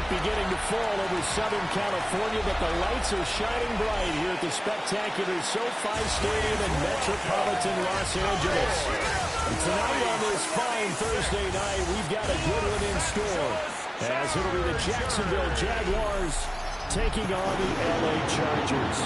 night beginning to fall over Southern California, but the lights are shining bright here at the spectacular SoFi Stadium in metropolitan Los Angeles. And tonight on this fine Thursday night, we've got a good one in store, as it'll be the Jacksonville Jaguars taking on the LA Chargers.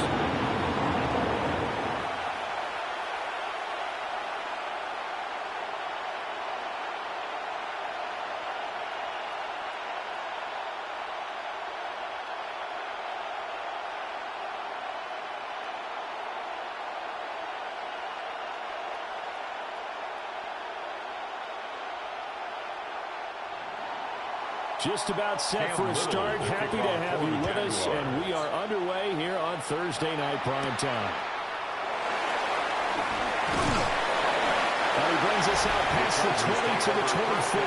Just about set for a start. Happy to have you with us, and we are underway here on Thursday Night Primetime. Now he brings us out past the 20 to the 24.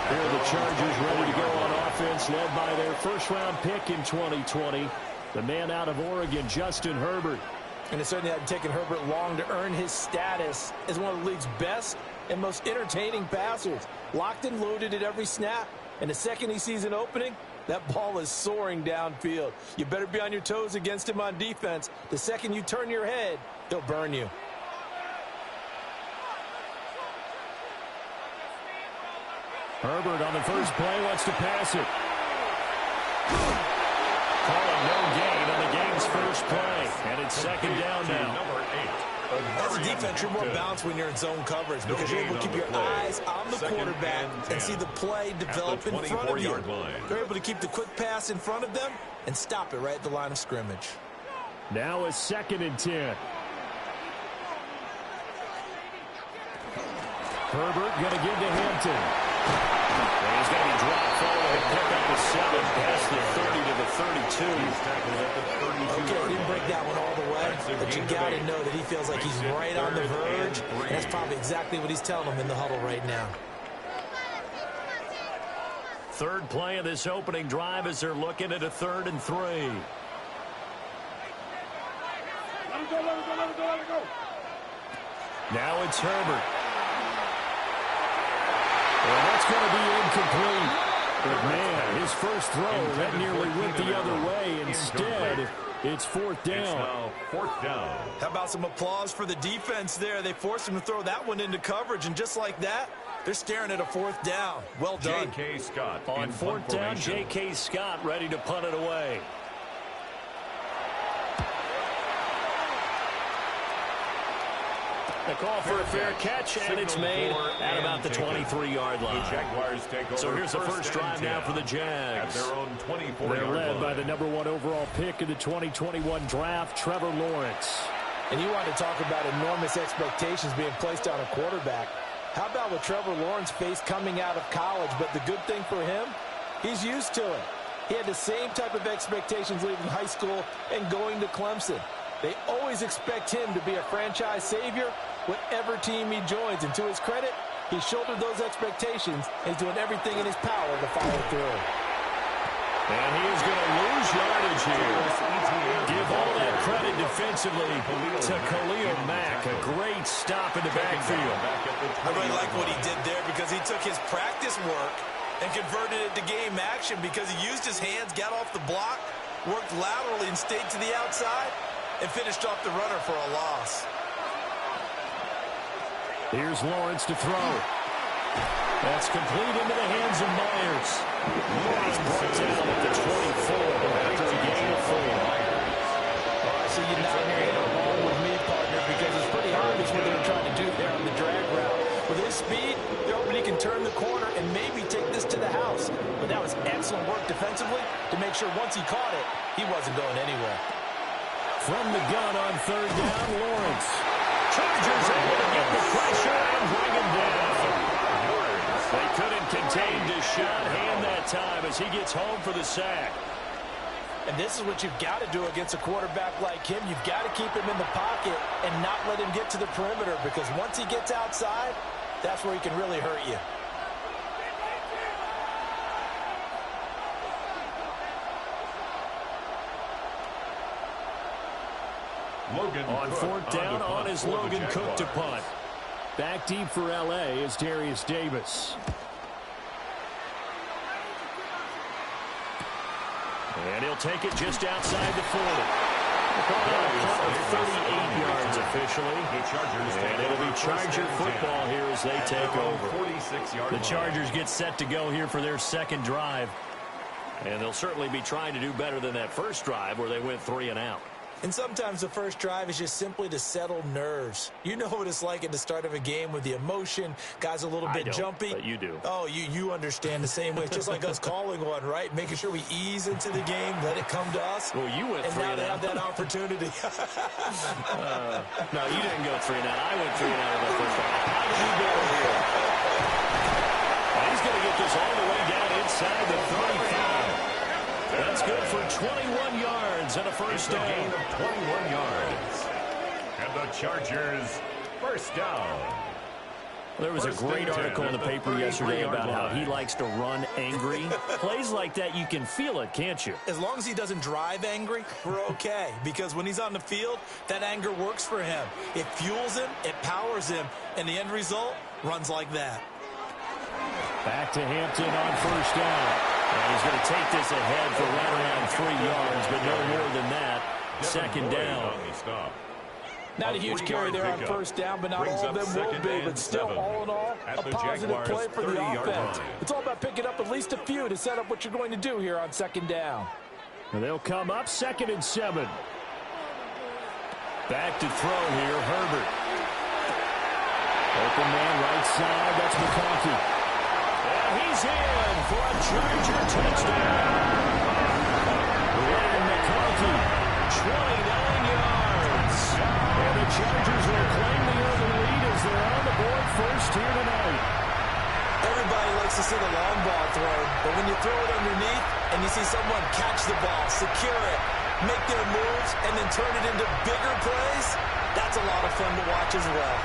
Here are the Chargers ready to go on offense, led by their first-round pick in 2020, the man out of Oregon, Justin Herbert. And it certainly hadn't taken Herbert long to earn his status as one of the league's best and most entertaining passers. Locked and loaded at every snap. And the second he sees an opening, that ball is soaring downfield. You better be on your toes against him on defense. The second you turn your head, he'll burn you. Herbert on the first play wants to pass it. Calling no gain on the game's first play. And it's second down now. Number 8. As a defense, you're more balanced when you're in zone coverage because you're able to keep your eyes on the quarterback and see the play develop in front of you. You're able to keep the quick pass in front of them and stop it right at the line of scrimmage. Now a 2nd and 10. Herbert going to give to Hampton. And he's going to be dropped following a pickup of 7 past the 30 to the 32. Okay, didn't break that one all the way, but you got to know that he feels like he's right on the verge, and that's probably exactly what he's telling them in the huddle right now. Third play of this opening drive as they're looking at a 3rd and 3. Let it go. Now it's Herbert. Well, that's going to be incomplete. But, man, his first throw, that nearly went the other way. Instead, it's 4th down. It's now 4th down. How about some applause for the defense there? They forced him to throw that one into coverage, and just like that, they're staring at a 4th down. Well done. J.K. Scott On 4th down, J.K. Scott ready to punt it away. The call for a fair catch, and it's made at about the 23-yard line. So here's the first drive now for the Jags. At their own 24-yard They're led line. by the number 1 overall pick in the 2021 draft, Trevor Lawrence. And you want to talk about enormous expectations being placed on a quarterback. How about what Trevor Lawrence faced coming out of college? But the good thing for him, he's used to it. He had the same type of expectations leaving high school and going to Clemson. They always expect him to be a franchise savior, whatever team he joins. And to his credit, he shouldered those expectations and he's doing everything in his power to follow through. And he is going to lose yardage here. Give all that credit defensively to Khalil Mack. A great stop in the backfield. I really like what he did there because he took his practice work and converted it to game action because he used his hands, got off the block, worked laterally and stayed to the outside, and finished off the runner for a loss. Here's Lawrence to throw. That's complete into the hands of Myers. He's brought down at the 24 after a gain of 4. I see you nodding your head along with me, partner, because it's pretty obvious what they were trying to do there on the drag route. With his speed, they're hoping he can turn the corner and maybe take this to the house. But that was excellent work defensively to make sure once he caught it, he wasn't going anywhere. From the gun on 3rd down, Lawrence. Chargers able to get the pressure and bring him down. They couldn't contain Deshaun Hand that time as he gets home for the sack. And this is what you've got to do against a quarterback like him. You've got to keep him in the pocket and not let him get to the perimeter because once he gets outside, that's where he can really hurt you. On 4th down, on is Logan Cook to punt. Back deep for L.A. is Darius Davis. And he'll take it just outside the 40. Of 38 yards officially. And it'll be Charger football here as they take over. The Chargers get set to go here for their second drive. And they'll certainly be trying to do better than that first drive where they went 3 and out. And sometimes the first drive is just simply to settle nerves. You know what it's like at the start of a game with the emotion. Guys a little bit jumpy. But you do. Oh, you understand the same way. It's just like us calling one, right? Making sure we ease into the game, let it come to us. Well, you went 3 and out. And now they have that opportunity. No, you didn't go 3 and out. I went 3 and out of the first round. How did you go here? Well, he's going to get this all the way down inside the 35. That's good for 21 yards and a first down. Gain of 21 yards. And the Chargers first down. There was a great article in the paper yesterday about how he likes to run angry. Plays like that, you can feel it, can't you? As long as he doesn't drive angry, we're okay. Because when he's on the field, that anger works for him. It fuels him, it powers him, and the end result runs like that. Back to Hampton on first down. And he's going to take this ahead for right around 3 yards, but no more than that. Second down. Not a huge carry there on first down, but not all of them will be. But still, all in all, a positive play for the offense. It's all about picking up at least a few to set up what you're going to do here on second down. And they'll come up 2nd and 7. Back to throw here, Herbert. Open man right side, that's McConkey. And he's in for a Charger touchdown. And McConkey, 29 yards. And the Chargers will claim the early lead as they're on the board first here tonight. Everybody likes to see the long ball thrown, but when you throw it underneath and you see someone catch the ball, secure it, make their moves, and then turn it into bigger plays, that's a lot of fun to watch as well.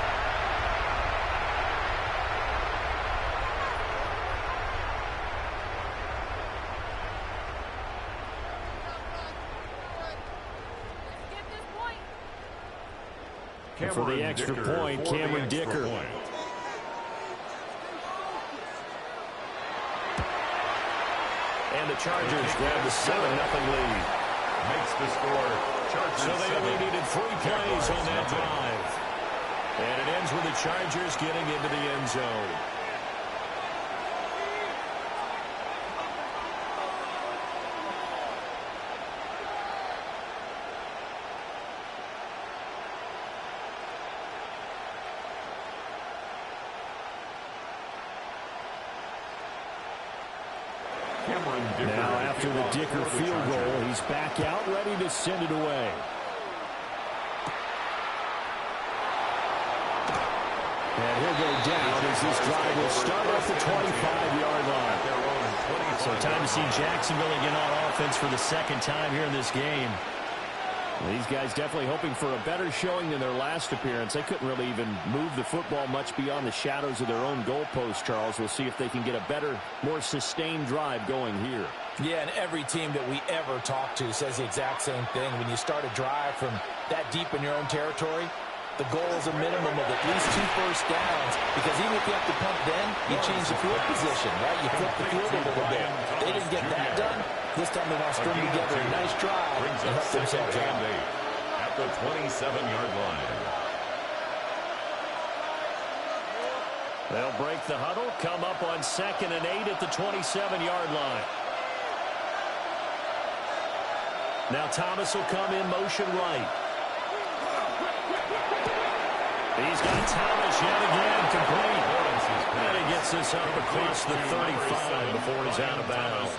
And for the extra point, Cameron Dicker. And the Chargers grab the 7-0 lead. Makes the score. Chargers so they only needed 3 plays on that drive. And it ends with the Chargers getting into the end zone. Now after the Dicker field goal, he's back out, ready to send it away. And he'll go down as this drive will start off the 25-yard line. So time to see Jacksonville again on offense for the second time here in this game. These guys definitely hoping for a better showing than their last appearance. They couldn't really even move the football much beyond the shadows of their own goalpost, Charles. We'll see if they can get a better, more sustained drive going here. Yeah, and every team that we ever talk to says the exact same thing. When you start a drive from that deep in your own territory, the goal is a minimum of at least 2 first downs, because even if you have to punt then, you change the field position, right? You flip the field a little bit. They didn't get that done. This time they want to string together a nice drive and help themselves out. At the 27-yard line. They'll break the huddle, come up on 2nd and 8 at the 27-yard line. Now Thomas will come in motion right. He's got Thomas yet again complete. And he gets this up across the 35 before he's out of bounds.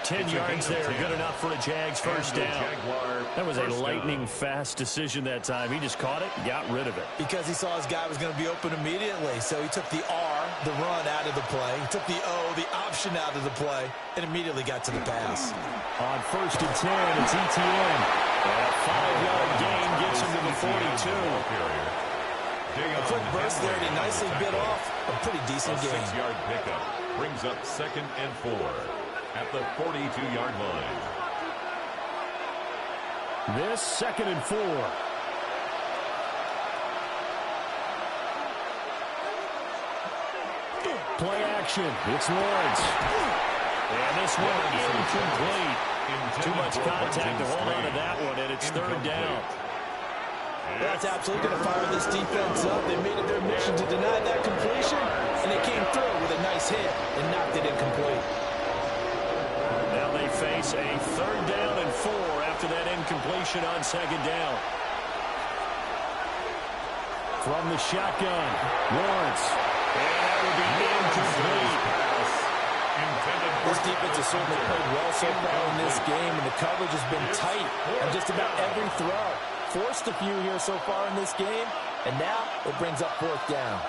10 yards there, good enough for a Jags first down. That was a lightning-fast decision that time. He just caught it, got rid of it. Because he saw his guy was going to be open immediately, so he took the R, the run, out of the play. He took the O, the option, out of the play, and immediately got to the pass. On 1st and 10, it's ETN. And a 5-yard gain gets him to the 42. A quick burst there, and he nicely bit off a pretty decent gain. 6-yard pickup brings up 2nd and 4. At the 42-yard line. This 2nd and 4. Play action. It's Lawrence. And this one incomplete. Too much contact to hold on to that one, and it's third down. That's absolutely going to fire this defense up. They made it their mission to deny that completion, and they came through with a nice hit and knocked it incomplete. Now they face a third down and 4 after that incompletion on second down. From the shotgun, Lawrence. And that would be incomplete. This defense has certainly played well so far in this game, and the coverage has been tight on just about every throw. Forced a few here so far in this game, and now it brings up fourth down.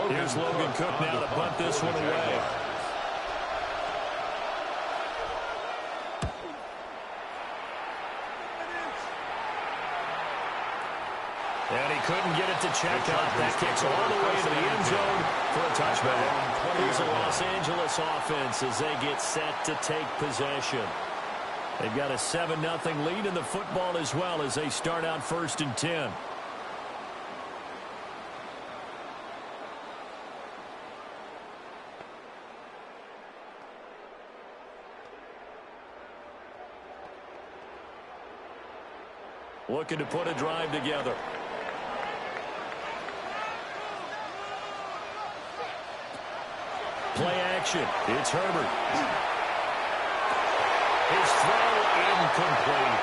Here's Logan Cook now to bunt this one away. And he couldn't get it to check out. That kicks all the way to the end zone for a touchback. Here's a Los Angeles offense as they get set to take possession. They've got a 7-0 lead in the football as well as they start out 1st and 10. Looking to put a drive together. Play action. It's Herbert. His throw incomplete.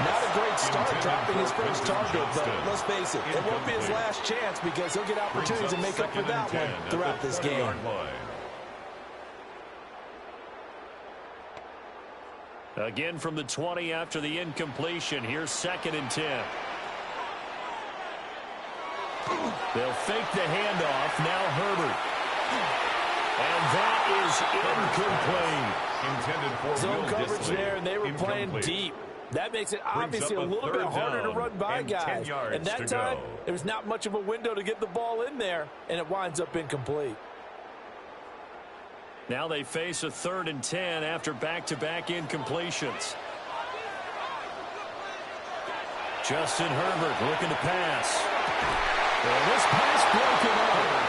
Not a great start dropping his first target, but let's face it, it won't be his last chance because he'll get opportunities to make up for that one throughout this game. Again from the 20 after the incompletion. Here's 2nd and 10. They'll fake the handoff. Now Herbert. And that is incomplete. Zone coverage there, and they were playing deep. That makes it obviously a little bit harder to run by guys. And that time, there was not much of a window to get the ball in there, and it winds up incomplete. Now they face a 3rd and 10 after back-to-back incompletions. Justin Herbert looking to pass. And this pass broken up.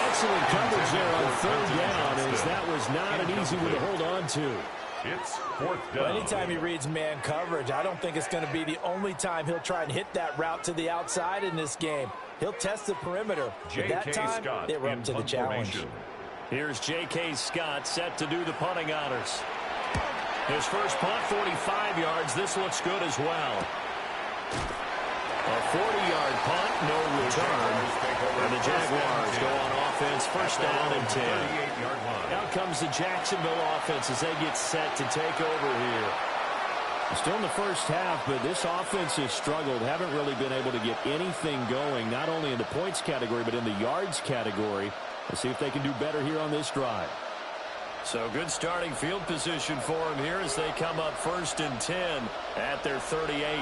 Excellent coverage there on 3rd down, as that was not an easy one to hold on to. It's 4th down. Well, anytime he reads man coverage, I don't think it's going to be the only time he'll try and hit that route to the outside in this game. He'll test the perimeter. But that time, they were up to the challenge. Here's J.K. Scott set to do the punting honors. His first punt, 45 yards. This looks good as well. A 40-yard punt, no return. And the Jaguars go on offense, 1st down and 10. Out comes the Jacksonville offense as they get set to take over here. Still in the first half, but this offense has struggled. Haven't really been able to get anything going, not only in the points category, but in the yards category. Let's see if they can do better here on this drive. So good starting field position for them here as they come up 1st and 10 at their 38.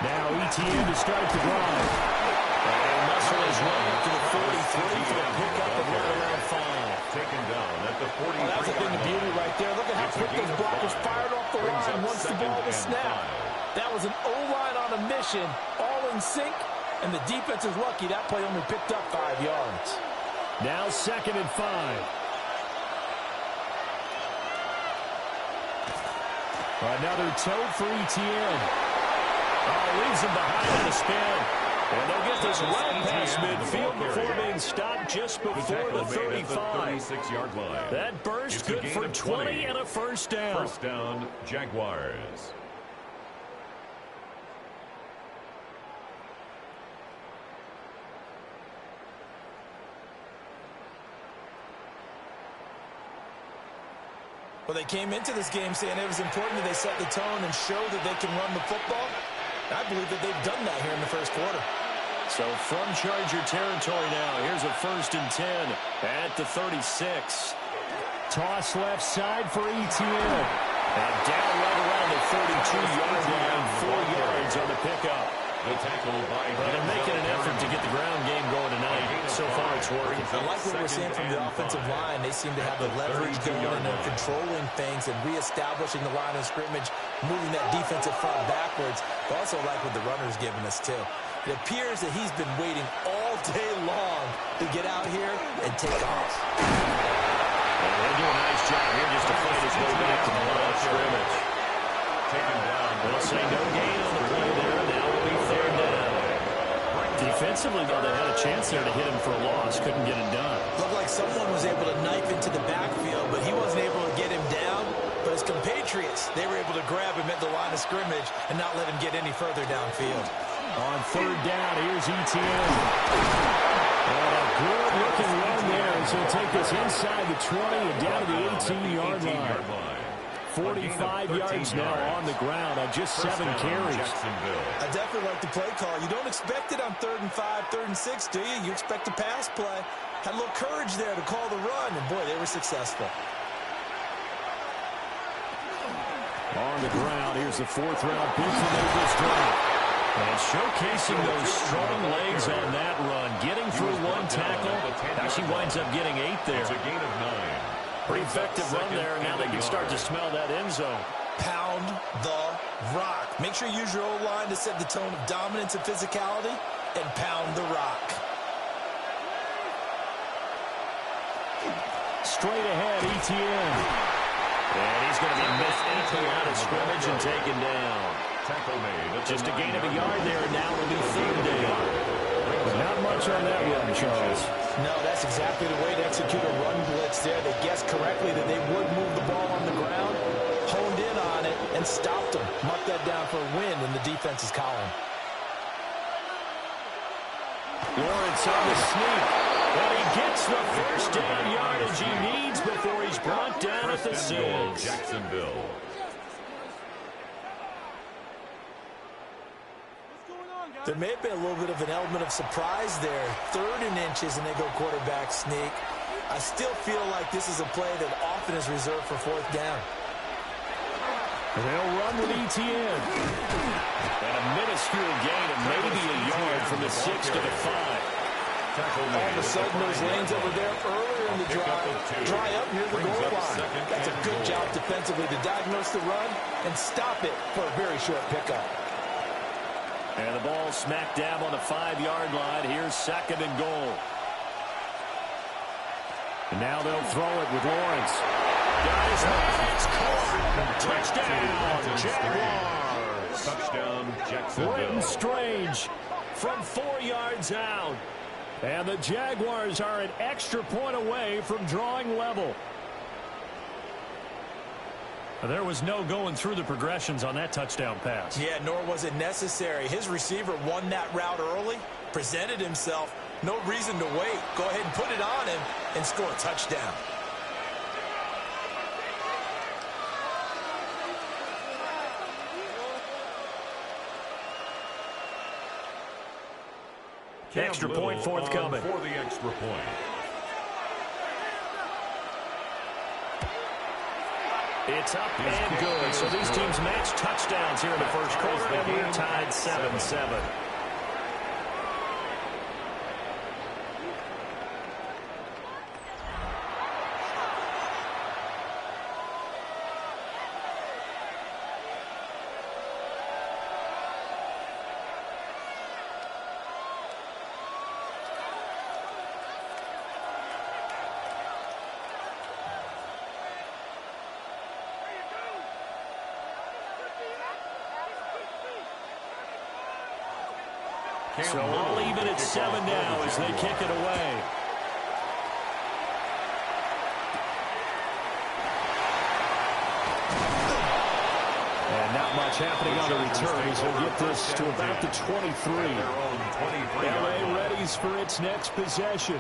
Now ETN to start the drive. And muscle his way up to the 43 for a pickup of right around 5. Taken down at the 40. Well, that's a thing of beauty right there. Look at how quick those blockers fired off the line once the ball was snapped. That was an O-line on a mission, all in sync, and the defense is lucky that play only picked up 5 yards. Now 2nd and 5. Another tote for ETN. Leaves him behind on the spin. And they'll get this well past midfield before being stopped just before the 35. 36-yard line. That burst good for 20 and a 1st down. 1st down, Jaguars. Well, they came into this game saying it was important that they set the tone and show that they can run the football. I believe that they've done that here in the first quarter. So from Charger territory now, here's a 1st and 10 at the 36. Toss left side for ETN. And down right around the 32-yard line, 4 yards on the pickup. The tackle by they're making an effort to get the ground game going tonight. So far, it's working. I like what we're seeing from the offensive line. They seem to have the leverage going and they're controlling things and reestablishing the line of scrimmage, moving that defensive front backwards. But also like what the runner's giving us, too. It appears that he's been waiting all day long to get out here and take off. Defensively, though, they had a chance there to hit him for a loss. Couldn't get it done. Looked like someone was able to knife into the backfield, but he wasn't able to get him down. But his compatriots, they were able to grab him at the line of scrimmage and not let him get any further downfield. On third down, here's Etienne. And a good-looking run there as he'll take us inside the 20 and down to the 18-yard line. 45 yards now on the ground on just 7 carries. I definitely like the play call. You don't expect it on 3rd and 5, 3rd and 6, do you? You expect a pass play. Had a little courage there to call the run, and boy, they were successful. On the ground, here's the 4th-round pick from Naples draft. And showcasing those strong legs on that run. Getting through one tackle. Actually winds up getting 8 there. It's a gain of 9. Pretty effective run there. Now they can start to smell that end zone. Pound the rock. Make sure you use your O-line to set the tone of dominance and physicality, and pound the rock. Straight ahead, Etienne. And he's going to be missed into the line of scrimmage and taken down. Tackle made. Just a gain of a yard there, and now it'll be 3rd down. Not much on that run, Charles. No, that's exactly the way to execute a run blitz there. They guessed correctly that they would move the ball on the ground, honed in on it, and stopped them. Mark that down for a win in the defense's column. Lawrence on the sneak. And he gets the first down yardage he needs before he's brought down at the 6. Jacksonville. There may have been a little bit of an element of surprise there. 3rd and inches, and they go quarterback sneak. I still feel like this is a play that often is reserved for 4th down. They'll run with Etienne. And a minuscule gain of maybe a yard from the 6 to the 5. All of a sudden, those lanes over there earlier in the drive dry up near the goal line. That's a good job defensively to diagnose the run and stop it for a very short pickup. And the ball smack dab on the 5-yard line. Here's 2nd and goal. And now they'll throw it with Lawrence. Got his hands caught. Touchdown, Jaguars. Touchdown, Jacksonville. Britton Strange from 4 yards out. And the Jaguars are an extra point away from drawing level. There was no going through the progressions on that touchdown pass. Yeah, nor was it necessary. His receiver won that route early, presented himself. No reason to wait. Go ahead and put it on him and score a touchdown. Extra point forthcoming. For the extra point. It's up and good. So these teams match touchdowns here in the first quarter, and we're tied 7-7. So all even at 7 now as they kick it away. And not much happening on the return as he'll get this to about the 23. LA readies for its next possession.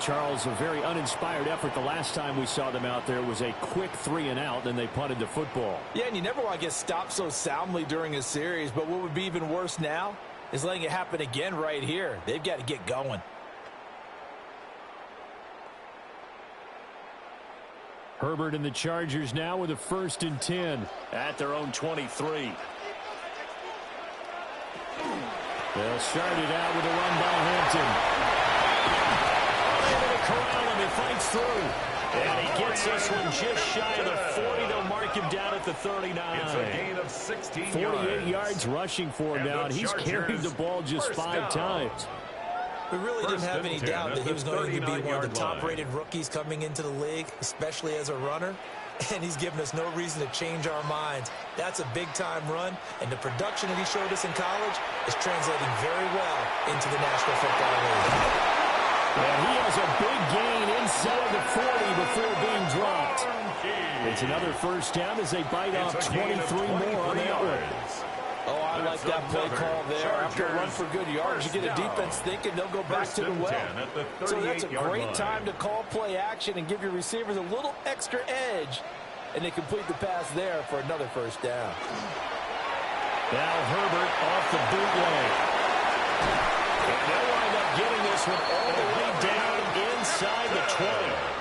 Charles, a very uninspired effort. The last time we saw them out there was a quick 3-and-out, and they punted the football. Yeah, and you never want to get stopped so soundly during a series, but what would be even worse now is letting it happen again right here. They've got to get going. Herbert and the Chargers now with a 1st and 10 at their own 23. They'll start it out with a run by Hampton. Able to corral him. He fights through. And he gets this one just shy of the 40. They'll mark him down at the 39. It's a gain of 16 48 yards rushing for him now, and he's carried the ball just 5 times. We really didn't have any doubt that he was going to be one of the top-rated rookies coming into the league, especially as a runner. And he's given us no reason to change our minds. That's a big-time run, and the production that he showed us in college is translating very well into the National Football League. And he has a big gain inside the 40 before being dropped. It's another first down as they bite off 23 more on that one. Oh, I like that play call there. After a run for good yards, you get a defense thinking they'll go back to the well. So that's a great time to call play action and give your receivers a little extra edge. And they complete the pass there for another first down. Now Herbert off the bootleg. And they'll wind up getting this one all the way down inside the 20.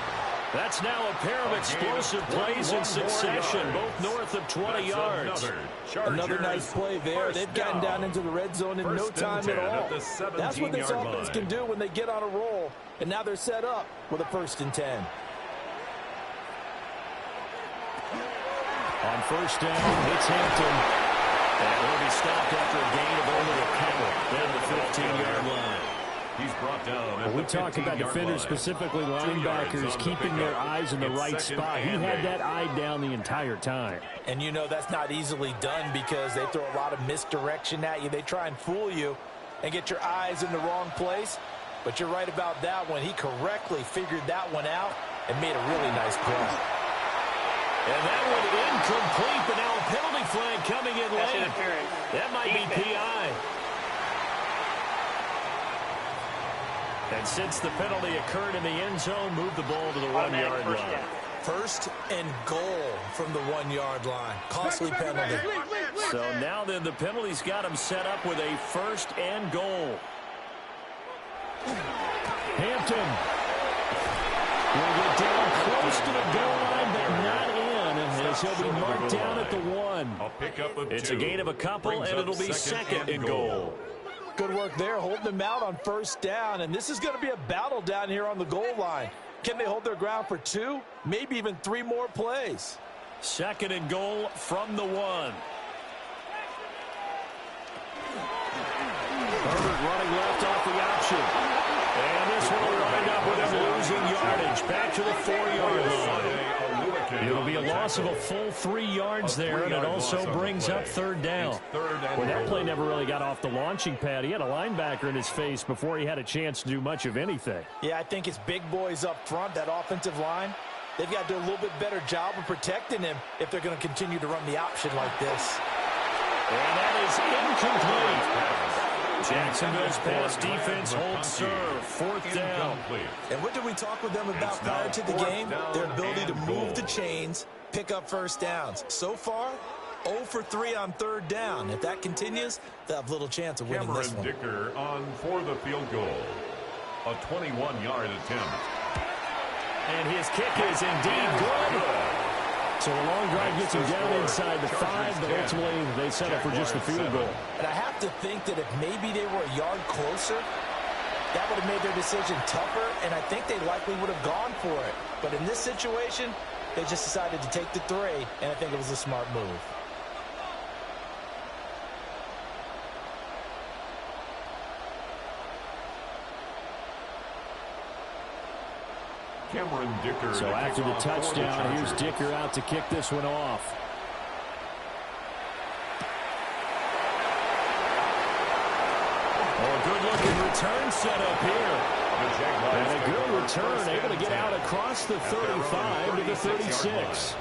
That's now a pair of explosive plays in succession, both north of 20 yards. Another nice play there. They've gotten down into the red zone in no time at all. That's what this offense can do when they get on a roll. And now they're set up with a 1st and 10. On first down, it's Hampton. And he'll be stopped after a gain of only a couple down the 15-yard line. He's brought down at we talk about defenders, specifically linebackers, keeping their eyes in the right spot. He had that eye down the entire time. And you know that's not easily done because they throw a lot of misdirection at you. They try and fool you and get your eyes in the wrong place. But you're right about that one. He correctly figured that one out and made a really nice play. And that one incomplete, but now a penalty flag coming in late. That might be PI. And since the penalty occurred in the end zone, move the ball to the 1-yard line. 1st and goal from the 1-yard line. Costly penalty. So now then the penalty's got him set up with a 1st and goal. Hampton will get down close to the goal line, but not in, as he'll be marked down at the 1. It's a gain of a couple, and it'll be 2nd and goal. Good work there, holding them out on 1st down. And this is going to be a battle down here on the goal line. Can they hold their ground for 2, maybe even 3 more plays? 2nd and goal from the 1. Herbert running left off the option. And this one will wind up with him losing yardage. Back to the 4-yard line. It'll be a loss of a full 3 yards there, and it also brings up 3rd down. Well, that play never really got off the launching pad. He had a linebacker in his face before he had a chance to do much of anything. Yeah, I think it's big boys up front, that offensive line. They've got to do a little bit better job of protecting him if they're going to continue to run the option like this. And that is incomplete. Jacksonville's pass defense holds serve. 4th down. And what did we talk with them about prior to the game? Their ability to move the chains, pick up 1st downs. So far, 0 for 3 on 3rd down. If that continues, they'll have little chance of winning this one. Dicker on for the field goal. A 21-yard attempt. And his kick is indeed good. So a long drive gets him down inside the 5, but ultimately they settle for just the field goal. And I have to think that if maybe they were a yard closer, that would have made their decision tougher, and I think they likely would have gone for it. But in this situation, they just decided to take the 3, and I think it was a smart move. Dicker. So after the touchdown, here's Dicker out to kick this one off. Oh, a good-looking return set up here. And a good return, able to get out across the 35 to the 36.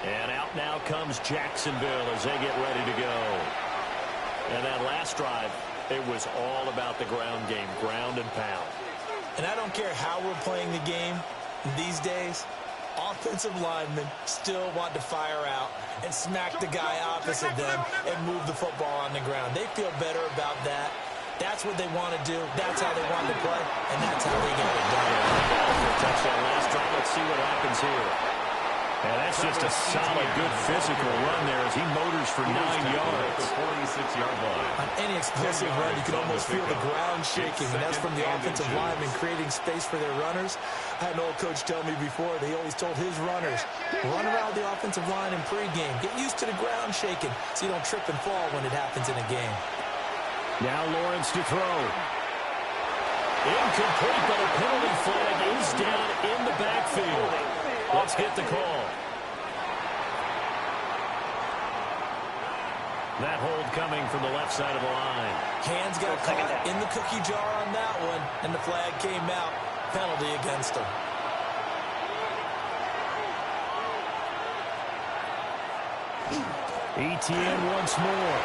And out now comes Jacksonville as they get ready to go. And that last drive, it was all about the ground game, ground and pound. And I don't care how we're playing the game these days, offensive linemen still want to fire out and smack the guy opposite them and move the football on the ground. They feel better about that. That's what they want to do. That's how they want to play, and that's how they get it done. Touchdown last drive. Let's see what happens here. And that's just a solid, good physical run there as he motors for 9 yards. The 46-yard line. On any explosive run, you can almost feel the ground shaking, and that's from the offensive linemen creating space for their runners. I had an old coach tell me before, they always told his runners, run around the offensive line in pregame. Get used to the ground shaking so you don't trip and fall when it happens in a game. Now Lawrence to throw. Incomplete, but a penalty flag is down in the backfield. Let's get the call. That hold coming from the left side of the line. Hands got caught in the cookie jar on that one, and the flag came out. Penalty against him. ETN once more.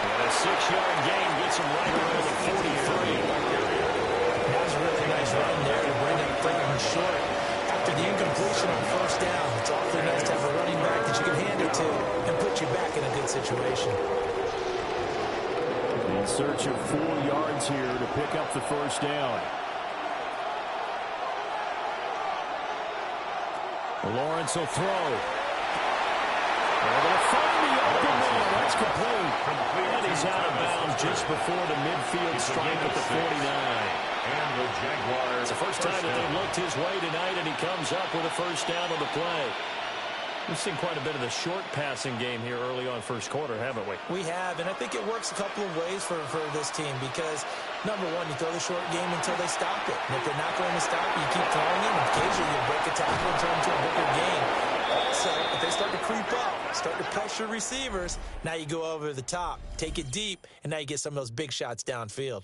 And a 6-yard gain gets him right around the 43. That was a really nice run there to bring up third and short. After the incompletion on first down, it's awfully nice to have a running back that you can hand it to and put you back in a good situation. In search of 4 yards here to pick up the first down. Lawrence will throw. They're going to find the open one. That's complete. And he's out of bounds just before the midfield strike at the 49. And the Jaguars. It's the first time that they've looked his way tonight, and he comes up with a first down on the play. We've seen quite a bit of the short passing game here early on first quarter, haven't we? We have, and I think it works a couple of ways for this team because, number one, you throw the short game until they stop it. And if they're not going to stop it, you keep throwing it, and occasionally you break a tackle and turn into a bigger game. Also, if they start to creep up, start to pressure receivers, now you go over the top, take it deep, and now you get some of those big shots downfield.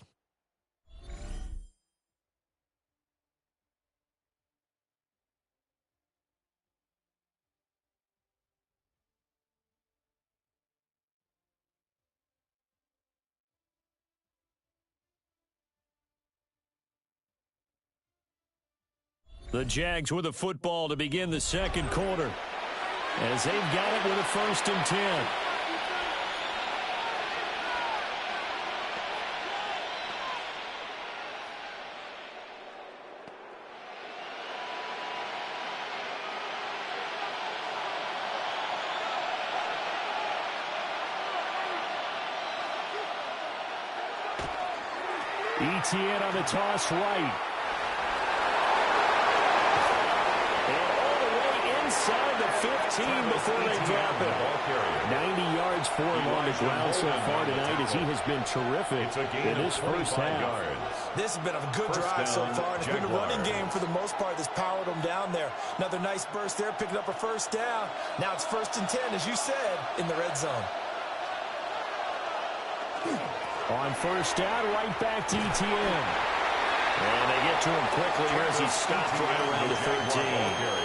The Jags with a football to begin the second quarter, as they've got it with a 1st and 10. ETN on the toss right. Inside the 15 before they drop it. 90 yards for him on the ground so far tonight as he has been terrific in his first half. This has been a good drive so far, and it's been a running game for the most part that's powered them down there. Another nice burst there, picking up a first down. Now it's 1st and 10, as you said, in the red zone. On first down, right back to ETN. And they get to him quickly here as he's stopped right around the 13.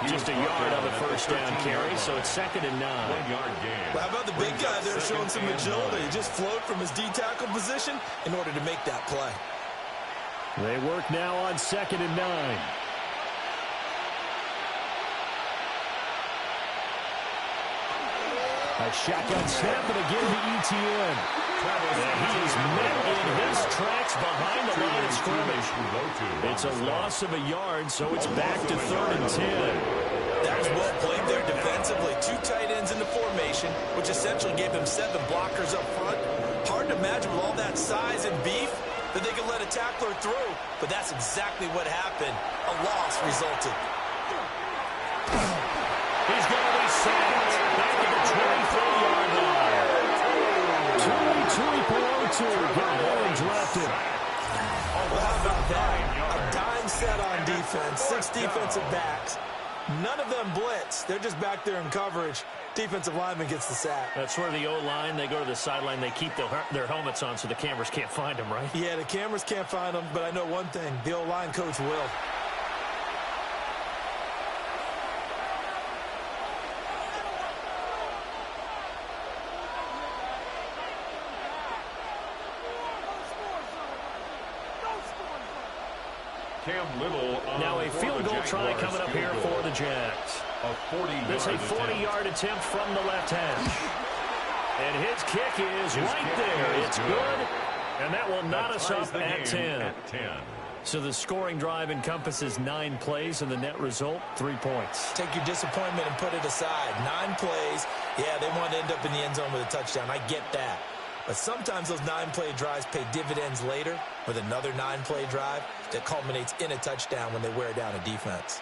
Just a yard on the first down carry, so it's 2nd and 9. 1-yard gain. Well, how about the big guy there showing some agility? He just float from his D-tackle position in order to make that play. They work now on 2nd and 9. A shotgun snap, and again to ETN. And he is met in his tracks behind the line of scrimmage. It's a loss of a yard, so it's back to 3rd and 10. That was well played there defensively. 2 tight ends in the formation, which essentially gave them 7 blockers up front. Hard to imagine with all that size and beef that they could let a tackler through, but that's exactly what happened. A loss resulted. He's going to be sacked back at the 24-yard line. Tui Pelotu got there and dropped it. Well, how about that? A dime set on defense, 6 defensive backs. None of them blitz. They're just back there in coverage. Defensive lineman gets the sack. That's where the O-line, they go to the sideline, they keep their helmets on so the cameras can't find them, right? Yeah, the cameras can't find them, but I know one thing. The O-line coach will. Now a field goal try coming up here for the Jags. This is a 40-yard attempt from the left hash. And his kick is right there. It's good. And that will knot us up at 10. So the scoring drive encompasses 9 plays, and the net result, 3 points. Take your disappointment and put it aside. 9 plays. Yeah, they want to end up in the end zone with a touchdown. I get that. But sometimes those 9-play drives pay dividends later with another 9-play drive that culminates in a touchdown when they wear down a defense.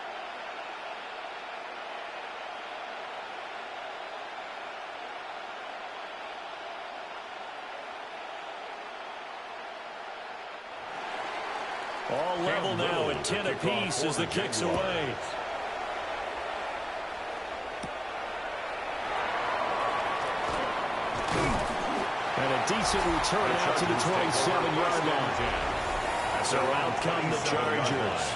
All level now at 10 apiece as the kick's away. a decent return out to the 27-yard line. So out come the Chargers.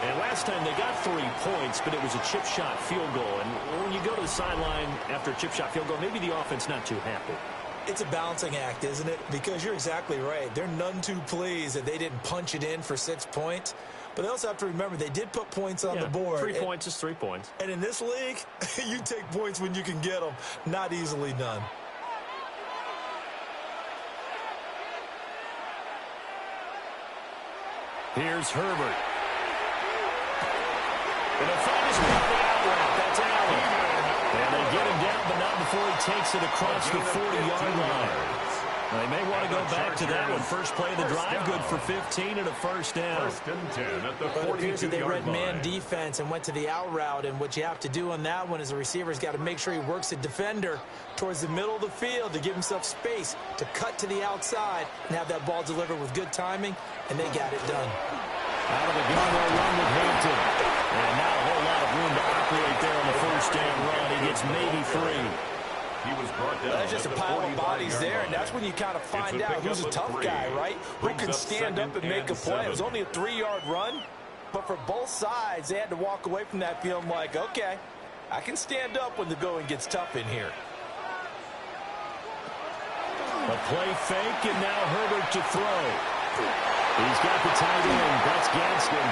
And last time they got 3 points, but it was a chip shot field goal. And when you go to the sideline after a chip shot field goal, maybe the offense not too happy. It's a balancing act, isn't it? Because you're exactly right. They're none too pleased that they didn't punch it in for 6 points. But they also have to remember they did put points on the board. 3 points is 3 points. And in this league, you take points when you can get them. Not easily done. Here's Herbert. And he'll find his way on the out route. That's Allen. And they get him down, but not before he takes it across the 40-yard line. They may want to go back to that one. First play of the drive, good for 15 and a first down. First and 10 at the 42-yard line. But it appears that they read man defense and went to the out route, and what you have to do on that one is the receiver's got to make sure he works the defender towards the middle of the field to give himself space to cut to the outside and have that ball delivered with good timing, and they got it done. Out of the gun, they'll run with Hampton. And not a whole lot of room to operate there on the first down run. He gets maybe 3. He was brought down. That's just a pile of bodies there, and that's when you kind of find out who's a tough guy, right? Who can stand up and make a play. It was only a 3-yard run, but for both sides, they had to walk away from that feeling like, okay, I can stand up when the going gets tough in here. A play fake, and now Herbert to throw. He's got the tight end. That's Gadsden.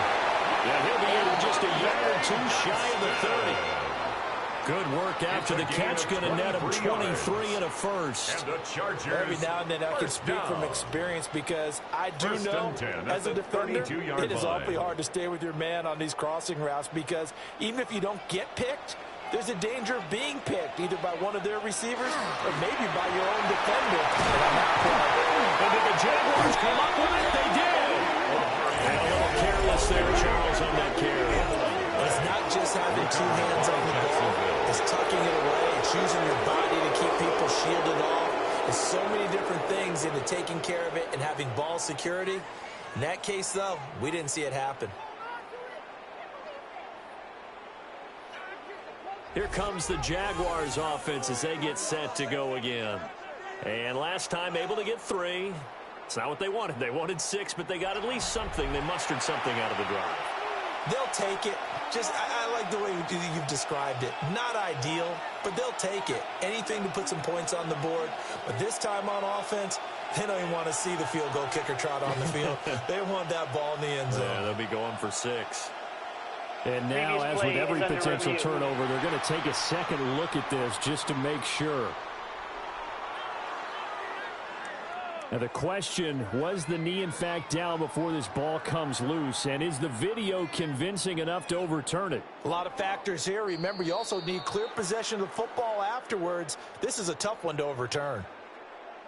Yeah, he'll be in just a yard or 2 shy of the 30. Good work after the catch. Going to net him 23 and a first. And the Chargers. Every now and then I can speak from experience because I do know as a defender it is awfully hard to stay with your man on these crossing routes because even if you don't get picked, there's a danger of being picked either by one of their receivers or maybe by your own defender. And did the Jaguars come up with it? They did. And a little careless there, Charles, on that carry. It's not just having 2 hands on the ball. It's tucking it away. It's using your body to keep people shielded off. There's so many different things into taking care of it and having ball security. In that case, though, we didn't see it happen. Here comes the Jaguars offense as they get set to go again. And last time able to get 3. It's not what they wanted. They wanted 6, but they got at least something. They mustered something out of the drive. They'll take it. I like the way you've described it. Not ideal, but they'll take it. Anything to put some points on the board. But this time on offense, they don't even want to see the field goal kicker trot on the field. They want that ball in the end zone. Yeah, they'll be going for 6. And now, as with every potential turnover, they're going to take a second look at this just to make sure. Now the question, was the knee in fact down before this ball comes loose? And is the video convincing enough to overturn it? A lot of factors here. Remember, you also need clear possession of the football afterwards. This is a tough one to overturn.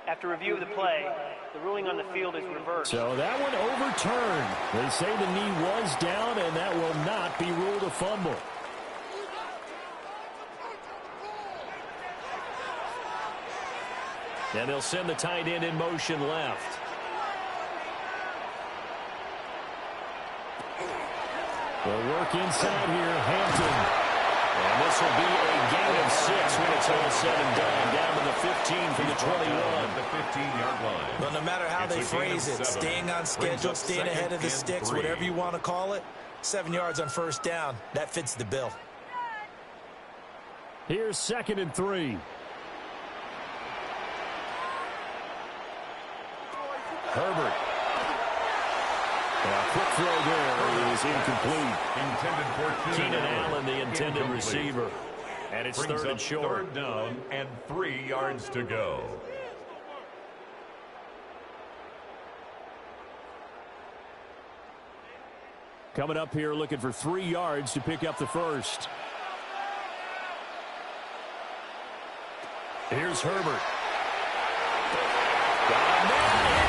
After review of the play, the ruling on the field is reversed. So that one overturned. They say the knee was down, and that will not be ruled a fumble. And they'll send the tight end in motion left. They'll work inside here, Hampton. And this will be a gain of 6 when it's all said and done. Down to the 15 from the 21. The 15-yard line. Well, no matter how they phrase it, staying on schedule, staying ahead of the sticks, whatever you want to call it, 7 yards on first down, that fits the bill. Here's 2nd and 3. Herbert. A quick throw there is incomplete. Intended for 2. Keenan Allen, the intended receiver. And it's Brings 3rd and short. 3rd down and 3 yards to go. Coming up here looking for 3 yards to pick up the first. Here's Herbert.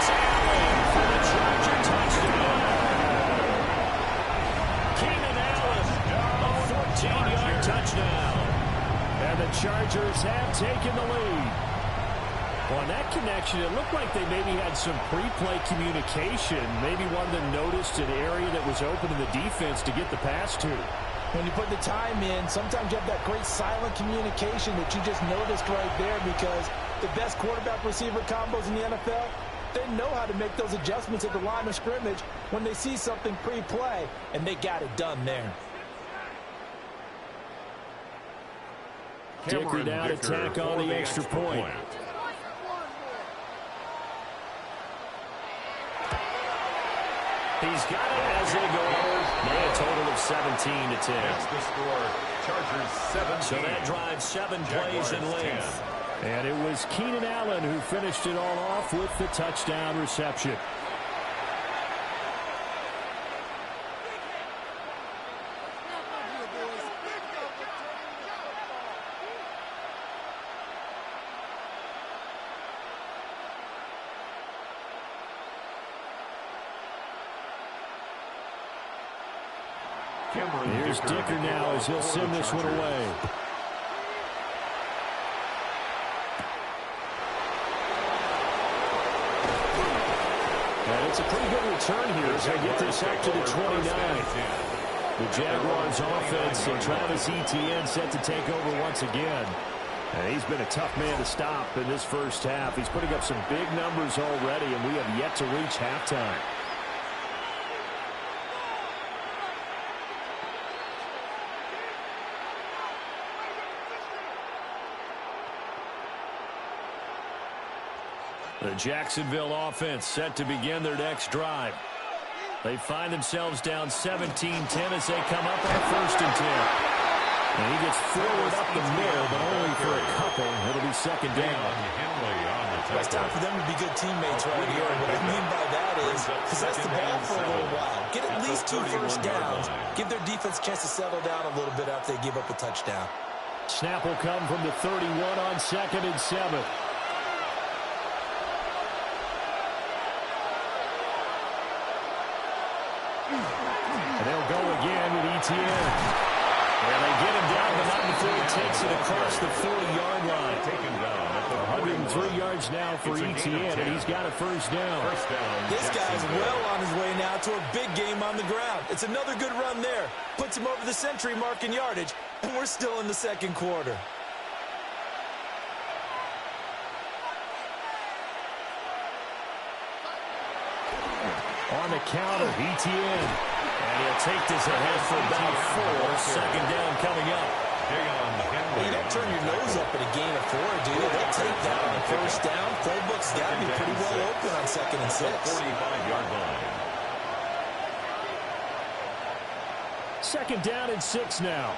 It's Allen for the Charger touchdown. Keenan Allen, a 14-yard touchdown. And the Chargers have taken the lead. Well, on that connection, it looked like they maybe had some pre-play communication. Maybe one of them noticed an area that was open in the defense to get the pass to. When you put the time in, sometimes you have that great silent communication that you just noticed right there because the best quarterback-receiver combos in the NFL, they know how to make those adjustments at the line of scrimmage when they see something pre-play, and they got it done there. Dicker down to tack on the extra point. He's got it as they go over. Now a total of 17 to 10. That's the score. Chargers 17. So that drives 7 plays in length. And it was Keenan Allen who finished it all off with the touchdown reception. Here's Dicker now as he'll send this one away. And it's a pretty good return here as they get this up to the 29. The Jaguars offense and Travis Etienne set to take over once again. And he's been a tough man to stop in this first half. He's putting up some big numbers already, and we have yet to reach halftime. The Jacksonville offense set to begin their next drive. They find themselves down 17-10 as they come up on 1st and 10. And he gets forward up the middle, but only for a couple. It'll be 2nd down. It's time for them to be good teammates right here. What I mean by that is possess the ball for a little while. Get at least 2 first downs. Give their defense a chance to settle down a little bit after they give up a touchdown. Snap will come from the 31 on 2nd and 7. And they'll go again with Etienne. And they get him down, but not before he takes it across the 40-yard line. Taken down at the 103 yards now for Etienne, and he's got a 1st down. This guy's well on his way now to a big game on the ground. It's another good run there. Puts him over the century mark in yardage, and we're still in the 2nd quarter. On the counter, Etienne. And he'll take this ahead for about 4. 2nd down coming up. You don't turn your nose up at a gain of 4, do you? They'll take that on 1st down. Playbook's got to be pretty well open on 2nd and 6. 45-yard line. 2nd down and 6 now.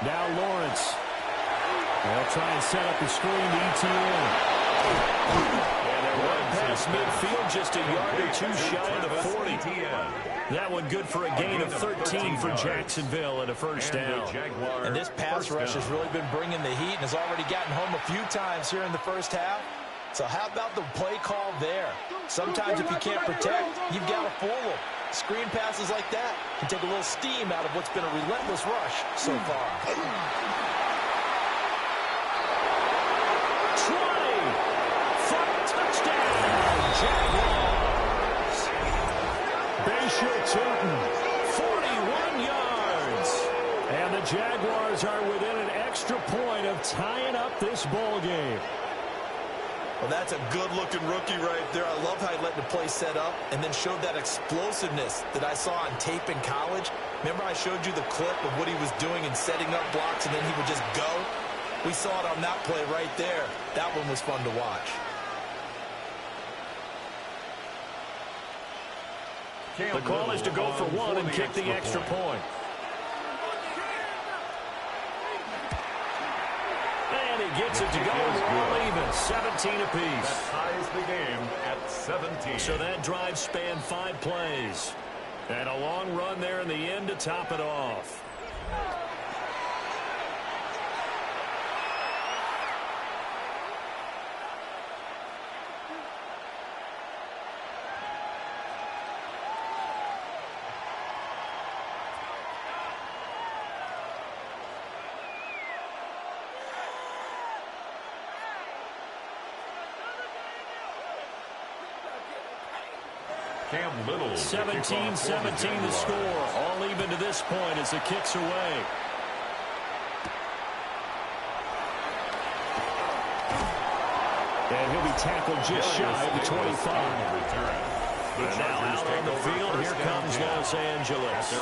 Now Lawrence. They'll try and set up the screen to Etienne. And they're right past midfield, just a yard or 2 shy of the 40. That one good for a gain of 13 for Jacksonville and a 1st down. And this pass rush has really been bringing the heat and has already gotten home a few times here in the 1st half. So how about the play call there? Sometimes if you can't protect, you've got to fool them. Screen passes like that can take a little steam out of what's been a relentless rush so far. 20 for touchdown, Jaguars. Bayshore Tootin, 41 yards. And the Jaguars are within an extra point of tying up this ball game. Well, that's a good-looking rookie right there. I love how he let the play set up and then showed that explosiveness that I saw on tape in college. Remember I showed you the clip of what he was doing and setting up blocks, and then he would just go? We saw it on that play right there. That one was fun to watch. The call is to go for 1 and kick the extra point. And he gets it to go. We're all even. 17 apiece. That ties the game at 17. So that drive spanned 5 plays. And a long run there in the end to top it off. Cam Little. 17-17 the score. All even to this point as the kick's away. And he'll be tackled just shy of the 25. And now out on the field, here comes Los Angeles. A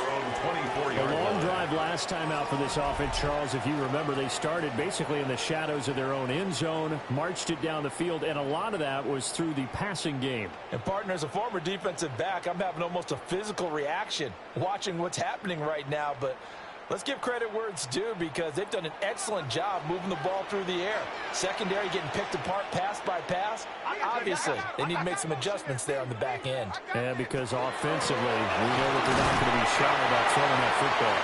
long drive last time out for this offense, Charles. If you remember, they started basically in the shadows of their own end zone, marched it down the field, and a lot of that was through the passing game. And, partner, as a former defensive back, I'm having almost a physical reaction watching what's happening right now. But let's give credit where it's due because they've done an excellent job moving the ball through the air. Secondary getting picked apart pass by pass. Obviously, they need to make some adjustments there on the back end. Yeah, because offensively, we know that they're not going to be shy about throwing that football.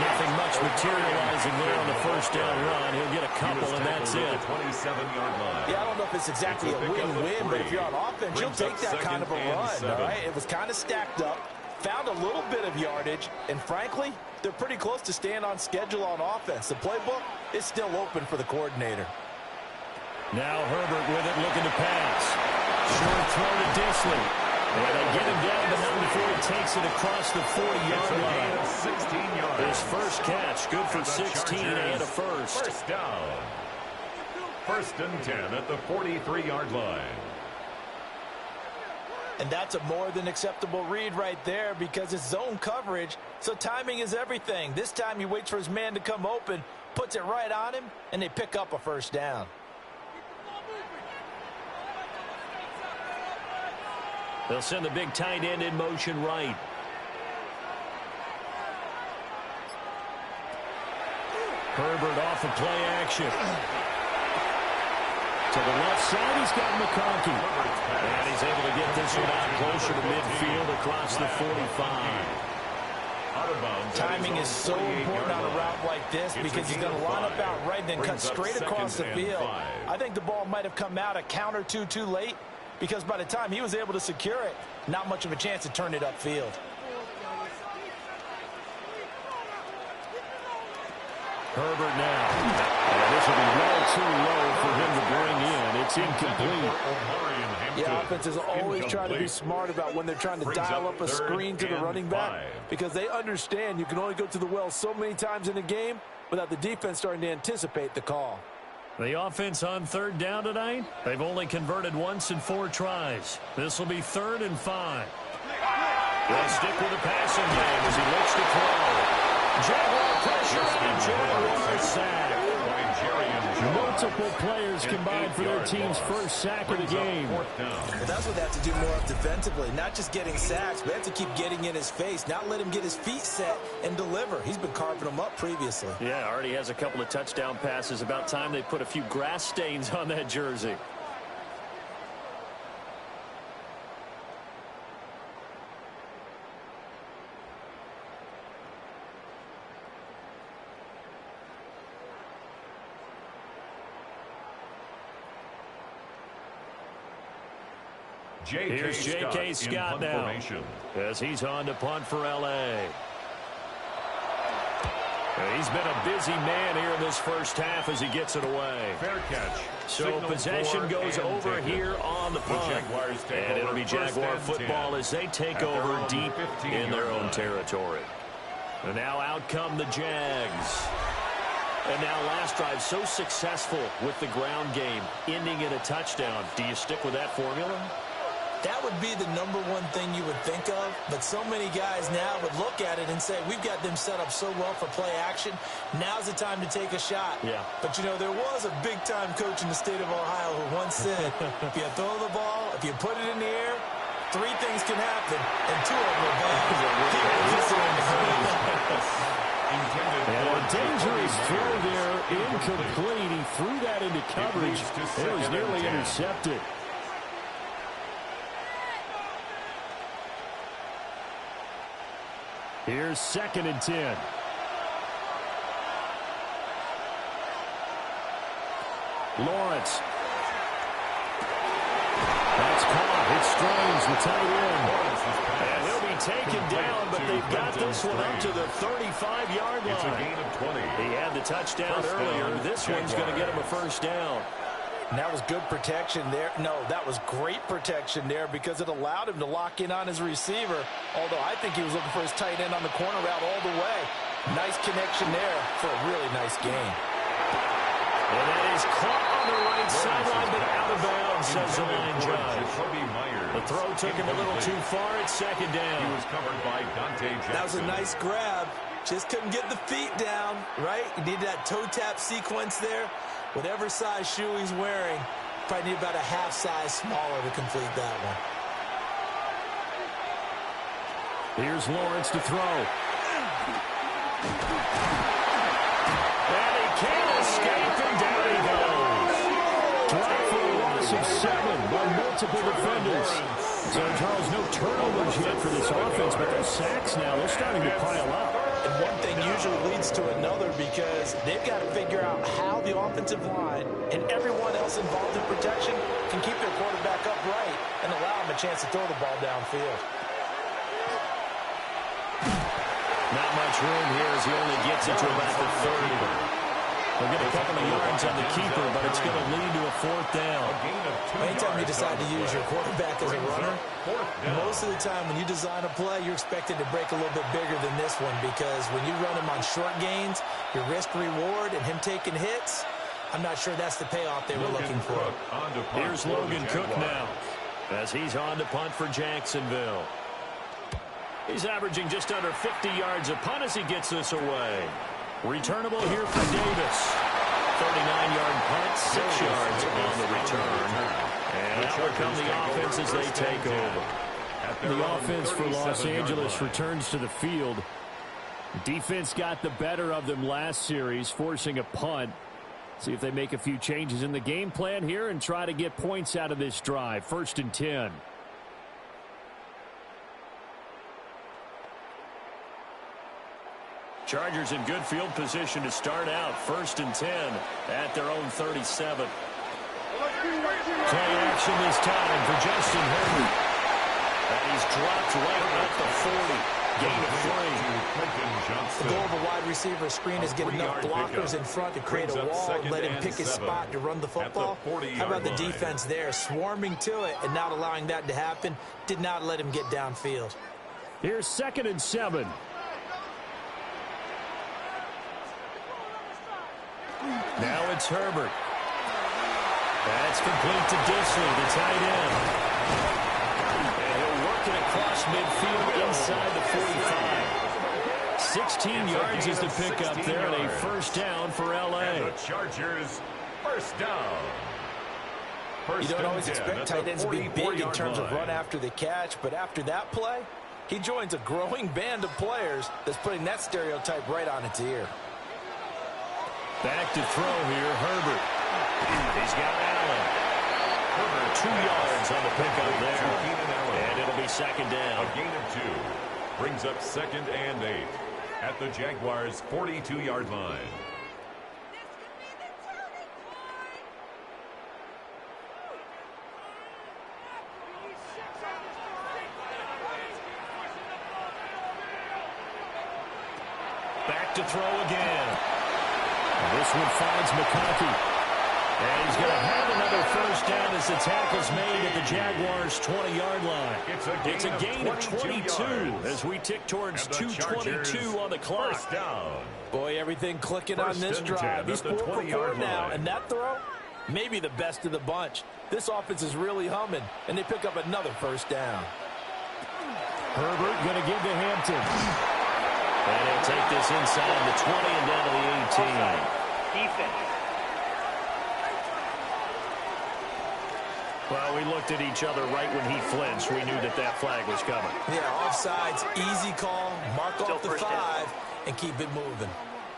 Nothing much materializing there on the first down run. He'll get a couple, and that's it. 27-yard line. Yeah, I don't know if it's exactly a win-win, but if you're on offense, you'll take that kind of a run, all right? It was kind of stacked up. Found a little bit of yardage, and frankly, they're pretty close to staying on schedule on offense. The playbook is still open for the coordinator. Now Herbert with it, looking to pass. Short throw to Disley. And they get him down, but not before he takes it across the 40-yard line. 16 yards. His first catch, good for 16 and a first. First down. First and 10 at the 43-yard line. And that's a more than acceptable read right there because it's zone coverage, so timing is everything. This time he waits for his man to come open, puts it right on him, and they pick up a first down. They'll send the big tight end in motion right. Herbert off of play action. To the left side, he's got McConkey. And he's able to get this one out closer to midfield across the 45. Timing is so important on a route like this because he's going to line up out right and then cut straight across the field. I think the ball might have come out a count or two too late because by the time he was able to secure it, not much of a chance to turn it upfield. Herbert now. And this will be well too low for him to bring in. It's incomplete. Yeah, offenses always try to be smart about when they're trying to dial up a screen to the running back because they understand you can only go to the well so many times in a game without the defense starting to anticipate the call. The offense on third down tonight, they've only converted once in 4 tries. This will be 3rd and 5. They'll stick with the passing game as he looks to throw. Jaguar pressure and Jaguar sack. Multiple players combined for their team's first sack of the game. Well, that's what they have to do more of defensively, not just getting sacks, but they have to keep getting in his face, not let him get his feet set and deliver. He's been carving them up previously. Yeah, already has a couple of touchdown passes. About time they put a few grass stains on that jersey. Here's J.K. Scott now as he's on to punt for L.A. He's been a busy man here in this first half as he gets it away. Fair catch. So possession goes over here on the punt. And it'll be Jaguar football as they take over deep in their own territory. And now out come the Jags. And now last drive so successful with the ground game, ending in a touchdown. Do you stick with that formula? That would be the #1 thing you would think of, but so many guys now would look at it and say, we've got them set up so well for play action. Now's the time to take a shot. Yeah. But, you know, there was a big-time coach in the state of Ohio who once said, if you throw the ball, if you put it in the air, 3 things can happen, and 2 of them are bad. And a dangerous throw there, incomplete. He threw that into coverage. It was nearly intercepted. Here's 2nd and 10. Lawrence. That's caught. It's Strange, the tight end. And he'll be taken down, but they've got this one up to the 35-yard line. It's a gain of 20. He had the touchdown earlier. This one's going to get him a first down. And that was good protection there. No, that was great protection there because it allowed him to lock in on his receiver, although I think he was looking for his tight end on the corner route all the way. Nice connection there for a really nice gain. And that is caught on the right sideline, but out of bounds, says the line judge. The throw took him a little too far. It's second down. He was covered by Dante Jackson. That was a nice grab. Just couldn't get the feet down, right? You need that toe tap sequence there. Whatever size shoe he's wearing, probably need about a half size smaller to complete that one. Here's Lawrence to throw. And he can't escape, and down he goes. Drop for a loss of 7 by multiple defenders. So, Charles, no turnovers yet for this offense, but those sacks now, they're starting to pile up. And one thing usually leads to another because they've got to figure out how the offensive line and everyone else involved in protection can keep their quarterback upright and allow him a chance to throw the ball downfield. Not much room here as he only gets it to about the 30. They'll get a couple of yards on the keeper, but it's going to lead to a 4th down. Anytime you decide to use your quarterback as a runner, most of the time when you design a play, you're expected to break a little bit bigger than this one because when you run him on short gains, your risk-reward and him taking hits, I'm not sure that's the payoff they were looking for. Here's Logan Cook now as he's on to punt for Jacksonville. He's averaging just under 50 yards a punt as he gets this away. Returnable here for Davis. 39-yard punt, 6 yards on the return. And now here come the offense as they take over. The offense for Los Angeles returns to the field. Defense got the better of them last series, forcing a punt. See if they make a few changes in the game plan here and try to get points out of this drive. 1st and 10. Chargers in good field position to start out. 1st and 10 at their own 37. Play action this time for Justin Herbert. And he's dropped right at the 40. Gain of 3. The goal of a wide receiver screen is get enough blockers in front to create a wall and let him pick his spot to run the football. How about the defense there, swarming to it and not allowing that to happen? Did not let him get downfield. Here's 2nd and 7. Now it's Herbert. That's complete to Disley, the tight end. And he'll work it across midfield inside the 45. 16 yards is the pickup there, and a 1st down for L.A. The Chargers, 1st down. You don't always expect tight ends to be big in terms of run after the catch, but after that play, he joins a growing band of players that's putting that stereotype right on its ear. Back to throw here, Herbert. He's got Allen. Herbert 2 yards on the pickup there. And it'll be 2nd down. A gain of 2. Brings up 2nd and 8 at the Jaguars' 42-yard line. Back to throw again. This one finds McConkey. And he's going to have another 1st down as the tackle's made at the Jaguars' 20-yard line. It's a gain of 22 as we tick towards 2:22 on the clock. Down. Boy, everything clicking on this drive. He's 4 for 4 now, and that throw, maybe the best of the bunch. This offense is really humming, and they pick up another 1st down. Herbert going to give to Hampton. And he'll take this inside the 20 and down to the 18. Defense. Well, we looked at each other right when he flinched. We knew that that flag was coming. Yeah, offsides, easy call, mark off the 5, and keep it moving.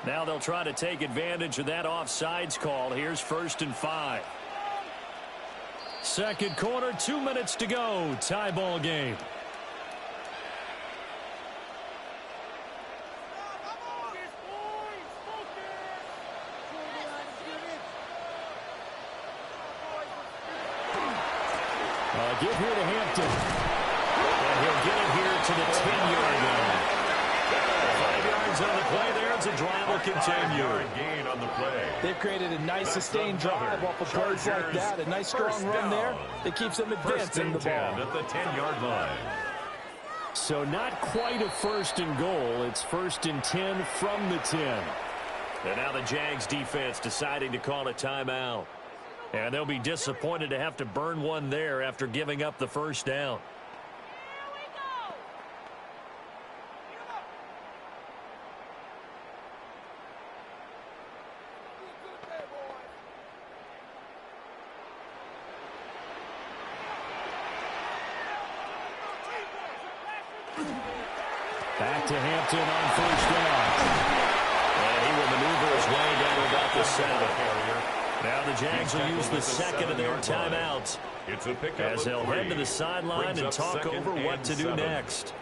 Now they'll try to take advantage of that offsides call. Here's 1st and 5. 2nd quarter, 2 minutes to go. Tie ball game. Give here to Hampton. And he'll get it here to the 10-yard line. 5 yards on the play there. It's a drive will continue. Gain on the play. They've created a nice sustained drive off of plays like that. A nice strong run there that keeps them advancing the ball. At the 10-yard line. So not quite a 1st and goal. It's 1st and 10 from the 10. And now the Jags defense deciding to call a timeout. And they'll be disappointed to have to burn one there after giving up the first down. Back to Hampton on first down. And he will maneuver his way down to about the 7. Now the Jags will use the second of their timeouts as they'll head to the sideline and talk over what to do next.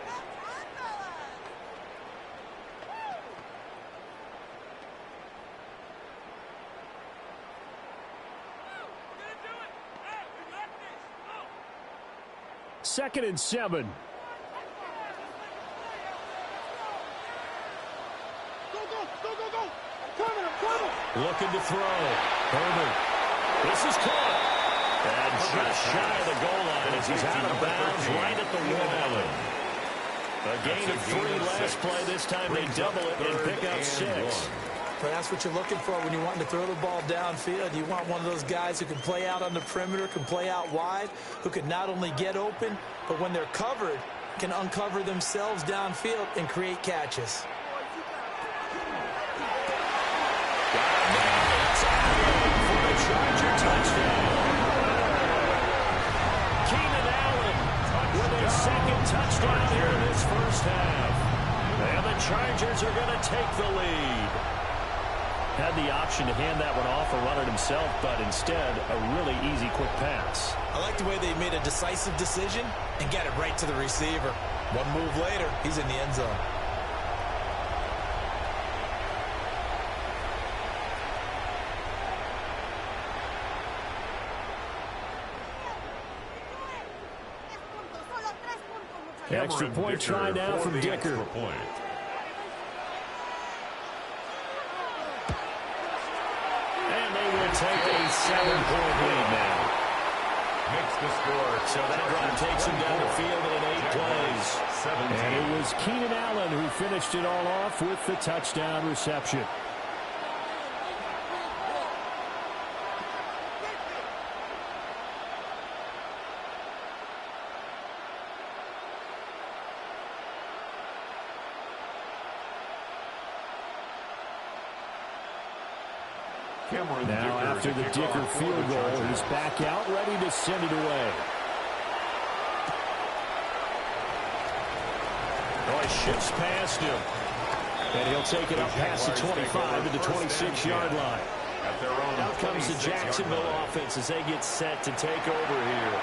Second and 7. Looking to throw. Herbert. This is caught. And just shy of the goal line as he's out of bounds right at the wall. A gain of 3 last play. This time they double it and pick up 6. But that's what you're looking for when you want to throw the ball downfield. You want one of those guys who can play out on the perimeter, can play out wide, who can not only get open, but when they're covered, can uncover themselves downfield and create catches. Charger touchdown. Keenan Allen with his second touchdown here in this first half. And the Chargers are going to take the lead. Had the option to hand that one off or run it himself, but instead a really easy quick pass. I like the way they made a decisive decision and got it right to the receiver. One move later, he's in the end zone. Extra point try now from Dicker. And they will take a 7-point lead now. Makes the score. So that drive takes him down the field in 8 plays. 17. And it was Keenan Allen who finished it all off with the touchdown reception. Now after the Dicker field goal, he's back out, ready to send it away. Oh, he shifts past him. And he'll take it up past the 25 to the 26-yard line. Out comes the Jacksonville offense as they get set to take over here.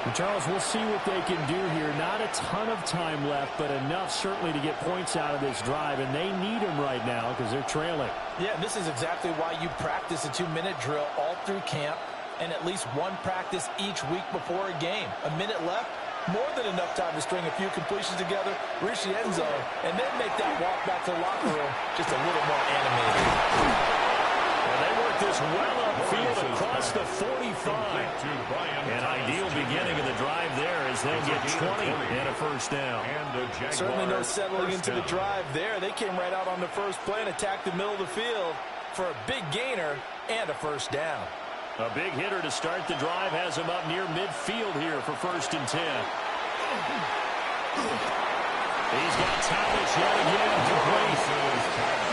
And Charles, we'll see what they can do here. Not a ton of time left, but enough certainly to get points out of this drive, and they need them right now because they're trailing. Yeah, this is exactly why you practice a 2-minute drill all through camp and at least one practice each week before a game. A minute left, more than enough time to string a few completions together, reach the end zone, and then make that walk back to the locker room just a little more animated. And they work this well upfield across the 45. An ideal beginning of the drive there as they'll get 20 and a first down. Certainly no settling into the drive there. They came right out on the first play and attacked the middle of the field for a big gainer and a first down. A big hitter to start the drive has him up near midfield here for 1st and 10. He's got Thomas yet again complete.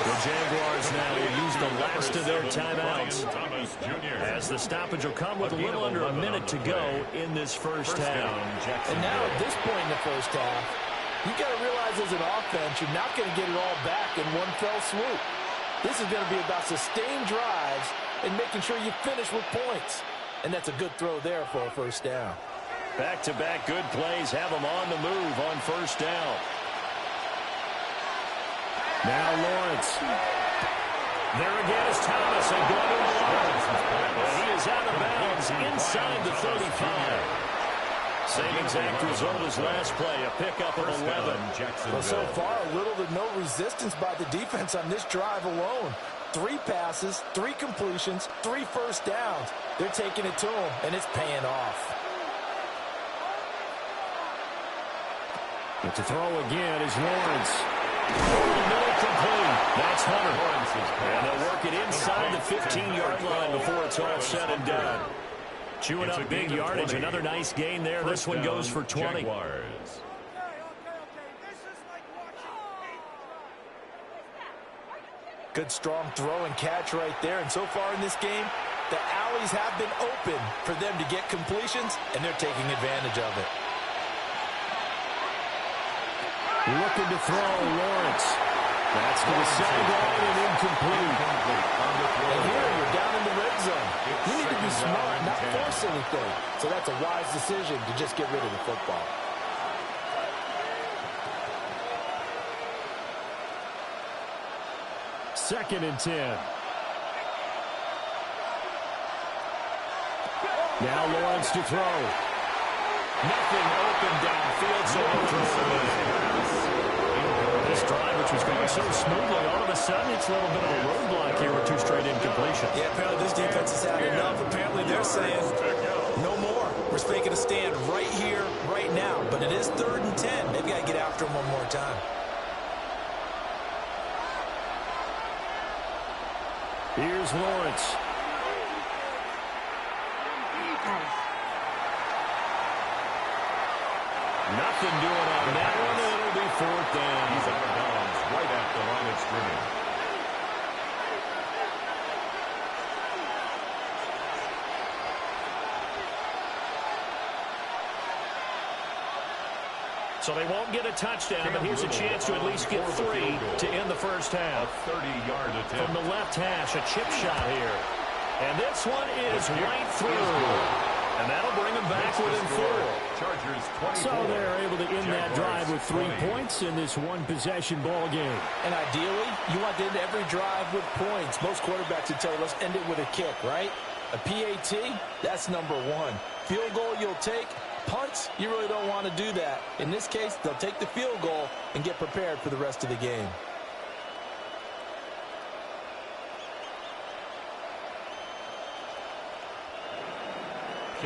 The Jaguars now will use the last of their timeouts as the stoppage will come with a little under a minute to go in this first half. And now at this point in the first half, you got to realize as an offense, you're not going to get it all back in one fell swoop. This is going to be about sustained drives and making sure you finish with points. And that's a good throw there for a first down. Back-to-back good plays have them on the move on first down. Now Lawrence. There again is Thomas and going to the line. He is out of bounds inside the 35. Same exact result as last play, a pickup of 11. Well, so far, little to no resistance by the defense on this drive alone. 3 passes, 3 completions, 3 first downs. They're taking it to them, and it's paying off. But to throw again is Lawrence. Middle complete. That's Hunter. And they'll work it inside the 15-yard line before it's all said and done. Chewing up big yardage. Another nice gain there. This one goes for 20. Jaguars. Good strong throw and catch right there. And so far in this game, the alleys have been open for them to get completions, and they're taking advantage of it. Looking to throw, Lawrence. That's to the sideline and incomplete. And here you're down in the red zone. You need to be smart, not force anything. So that's a wise decision to just get rid of the football. Second and 10. Now Lawrence to throw. Nothing open downfield, so no throw. This drive, which was going so smoothly, all of a sudden it's a little bit of a roadblock here with 2 straight incompletions. Yeah, apparently this defense has had enough. Apparently they're saying no more. We're making a stand right here, right now. But it is 3rd and 10. They've got to get after him one more time. Here's Lawrence. Nothing doing on that one. It'll be 4th down. He's out of bounds right at the line of scrimmage. So they won't get a touchdown, but here's a chance to at least get 3 to end the first half. A 30-yard attempt. From the left hash, a chip shot here. And this one is right through. And that'll bring them back within 4. Chargers 24. So they're able to end that drive with 3 points in this one-possession ball game. And ideally, you want to end every drive with points. Most quarterbacks would tell you, let's end it with a kick, right? A PAT, that's number 1. Field goal you'll take. Punts, you really don't want to do that. In this case, they'll take the field goal and get prepared for the rest of the game.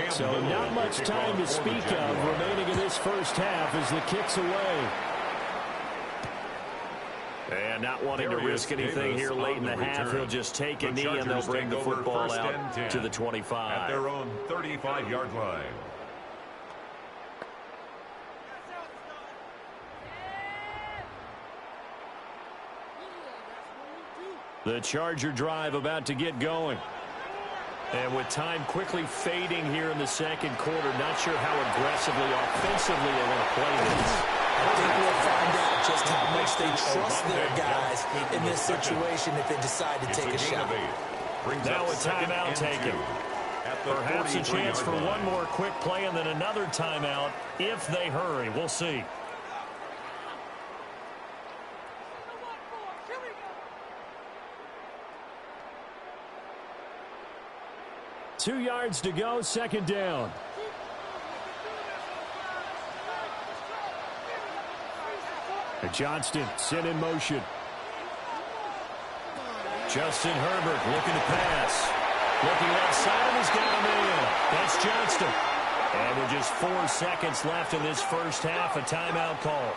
So not much time to speak of remaining in this first half as the kick's away. And not wanting to risk anything here late in the half, he'll just take a knee and they'll bring the football out to the 25. At their own 35-yard line. The Charger drive about to get going. And with time quickly fading here in the second quarter, not sure how aggressively, offensively they want to play this. I think we'll find out just how much they trust their guys in this situation if they decide to take a shot. Now a timeout taken. Perhaps a chance for one more quick play and then another timeout if they hurry. We'll see. Two yards to go, second down. And Johnston sent in motion. Justin Herbert looking to pass. Looking left side and he's got a man. That's Johnston. And with just 4 seconds left in this first half, a timeout call.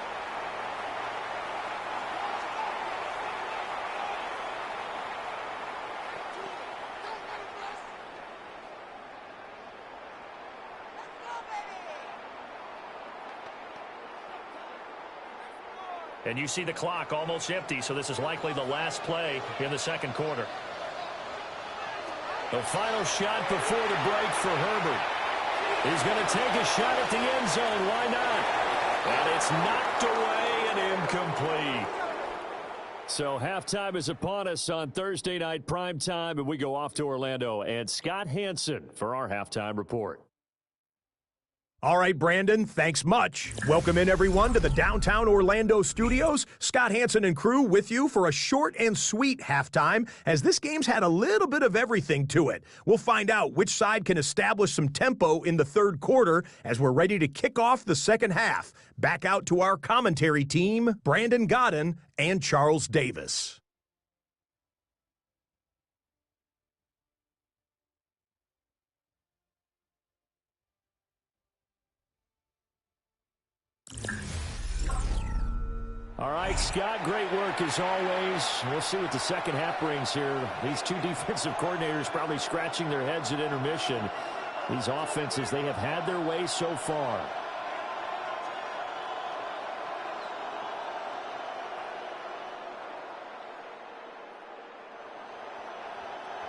And you see the clock almost empty, so this is likely the last play in the second quarter. The final shot before the break for Herbert. He's going to take a shot at the end zone. Why not? And it's knocked away and incomplete. So halftime is upon us on Thursday night primetime, and we go off to Orlando. And Scott Hansen for our halftime report. All right, Brandon, thanks much. Welcome in, everyone, to the downtown Orlando studios. Scott Hansen and crew with you for a short and sweet halftime, as this game's had a little bit of everything to it. We'll find out which side can establish some tempo in the third quarter as we're ready to kick off the second half. Back out to our commentary team, Brandon Godden and Charles Davis. All right, Scott, great work as always. We'll see what the second half brings here. These two defensive coordinators probably scratching their heads at intermission. These offenses, they have had their way so far.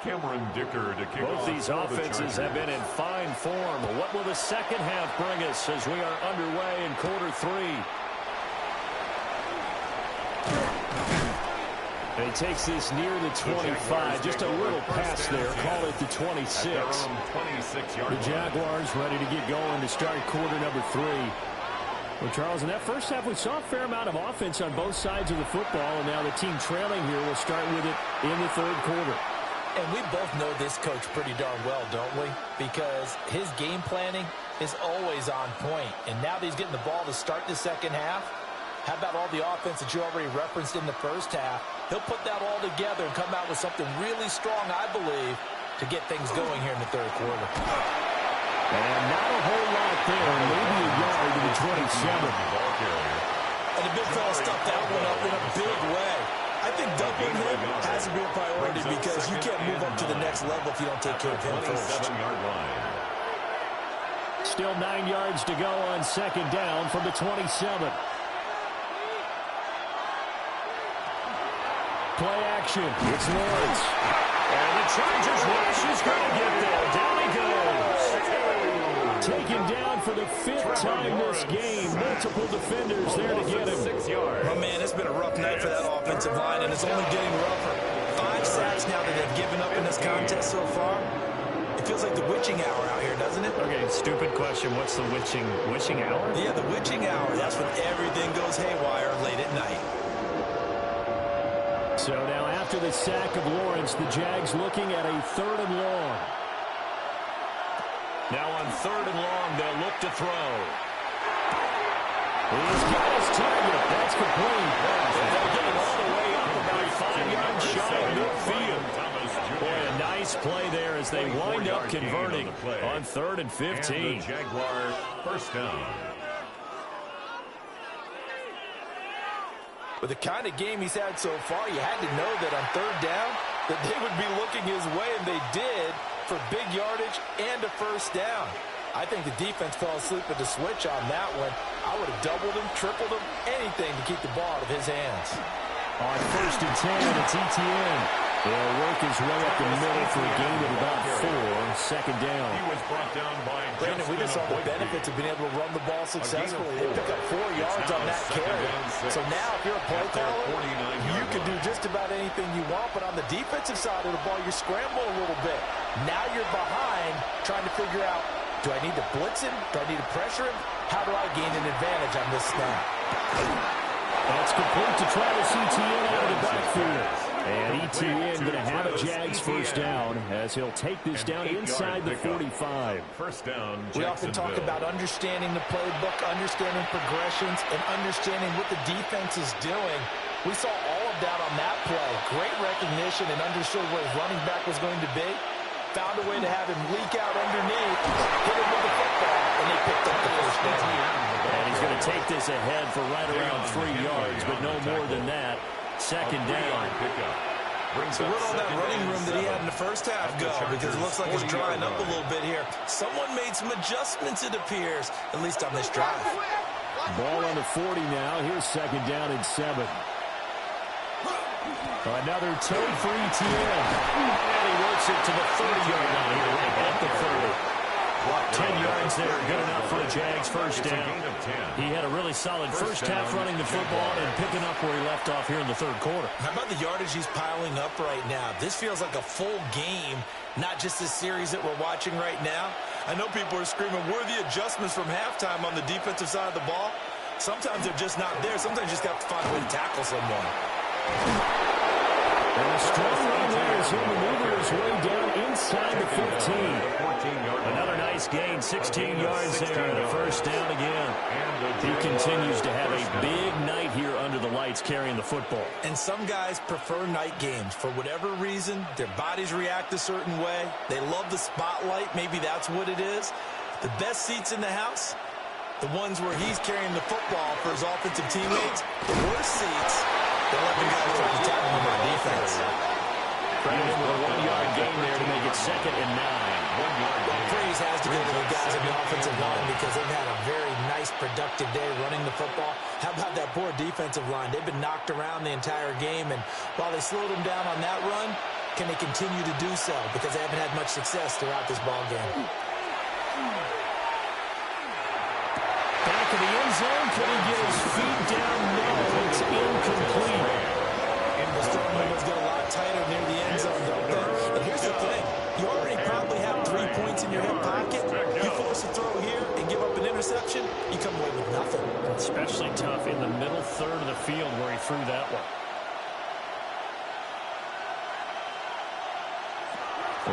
Cameron Dicker to kick Both off. these offenses have been in fine form. What will the second half bring us as we are underway in quarter three? And he takes this near the 25. Just a little pass there. Call it the 26. The Jaguars ready to get going to start quarter number three. Well, Charles, in that first half, we saw a fair amount of offense on both sides of the football, and now the team trailing here will start with it in the third quarter. And we both know this coach pretty darn well, don't we? Because his game planning is always on point. And now that he's getting the ball to start the second half, how about all the offense that you already referenced in the first half? He'll put that all together and come out with something really strong, I believe, to get things going here in the third quarter. And not a whole lot there. Maybe a yard to the 27. And the big fella stuffed that one up in a big way. I think doubling him has to be a priority because you can't move up to the next level if you don't take care of him first. Still 9 yards to go on second down from the 27. Play action. It's Lawrence. And the Chargers rush is going to get there. Down he goes. Taken down for the fifth time this game. Multiple defenders there to get him. 6 yards. Oh, man, it's been a rough night for that offensive line, and it's only getting rougher. 5 sacks now that they've given up in this contest so far. It feels like the witching hour out here, doesn't it? Okay, stupid question. What's the witching hour? Yeah, the witching hour. That's when everything goes haywire late at night. So now after the sack of Lawrence, the Jags looking at a third and long. Now on third and long, they'll look to throw. He's got his target. That's complete. They'll get it all the way up about 5 yards shy of midfield. Boy, a nice play there as they wind up converting on third and 15. And the Jaguar first down. With the kind of game he's had so far, you had to know that on third down that they would be looking his way, and they did, for big yardage and a first down. I think the defense fell asleep at the switch on that one. I would have doubled him, tripled him, anything to keep the ball out of his hands. On first and 10, it's ETN. They'll work his way up the middle for a gain of about 4. Second down. He was brought down by Brandon, we just saw the benefits of being able to run the ball successfully. They pick up 4 yards on that carry. So now if you're a play caller, you can do just about anything you want. But on the defensive side of the ball, you scramble a little bit. Now you're behind trying to figure out, do I need to blitz him? Do I need to pressure him? How do I gain an advantage on this snap? That's complete to Travis Etienne out of the backfield. And Etienne going to have a Jags first down as he'll take this down inside the 45. First down, we often talk about understanding the playbook, understanding progressions, and understanding what the defense is doing. We saw all of that on that play. Great recognition and understood where his running back was going to be. Found a way to have him leak out underneath, hit him with the football, and they picked up the first down. And he's going to take this ahead for right around 3 yards, but no more than that. Second down. So where'd all that running room that he had in the first half go? Because it looks like it's drying up a little bit here. Someone made some adjustments, it appears, at least on this drive. Ball on the 40 now. Here's second down and 7. Another toe for Etienne. And he works it to the 30-yard line here at the 30. 10 yards there, good enough for the Jags first down. He had a really solid first half running the football and picking up where he left off here in the third quarter. How about the yardage he's piling up right now? This feels like a full game, not just this series that we're watching right now. I know people are screaming, where are the adjustments from halftime on the defensive side of the ball? Sometimes they're just not there. Sometimes you just have to find a way to tackle someone. And a strong run there as he maneuvers his way down inside the 15. Another nice gain, 16 yards there, and a first down again. He continues to have a big night here under the lights carrying the football. And some guys prefer night games. For whatever reason, their bodies react a certain way. They love the spotlight. Maybe that's what it is. The best seats in the house, The ones where he's carrying the football for his offensive teammates, the worst seats, they're letting guys try to tackle him on defense. Credit him with a 1-yard gain there to make it 2nd and 9. Praise has to go to the guys in the offensive line because they've had a very nice, productive day running the football. How about that poor defensive line? They've been knocked around the entire game, and while they slowed them down on that run, can they continue to do so? Because they haven't had much success throughout this ball game. Back in the end zone, can he get his feet down? No, it's incomplete. The strong movements get a lot tighter near the end zone, don't they? And here's the thing. You already probably have 3 points in your hip pocket. You force a throw here and give up an interception, you come away with nothing. Especially tough in the middle third of the field where he threw that one.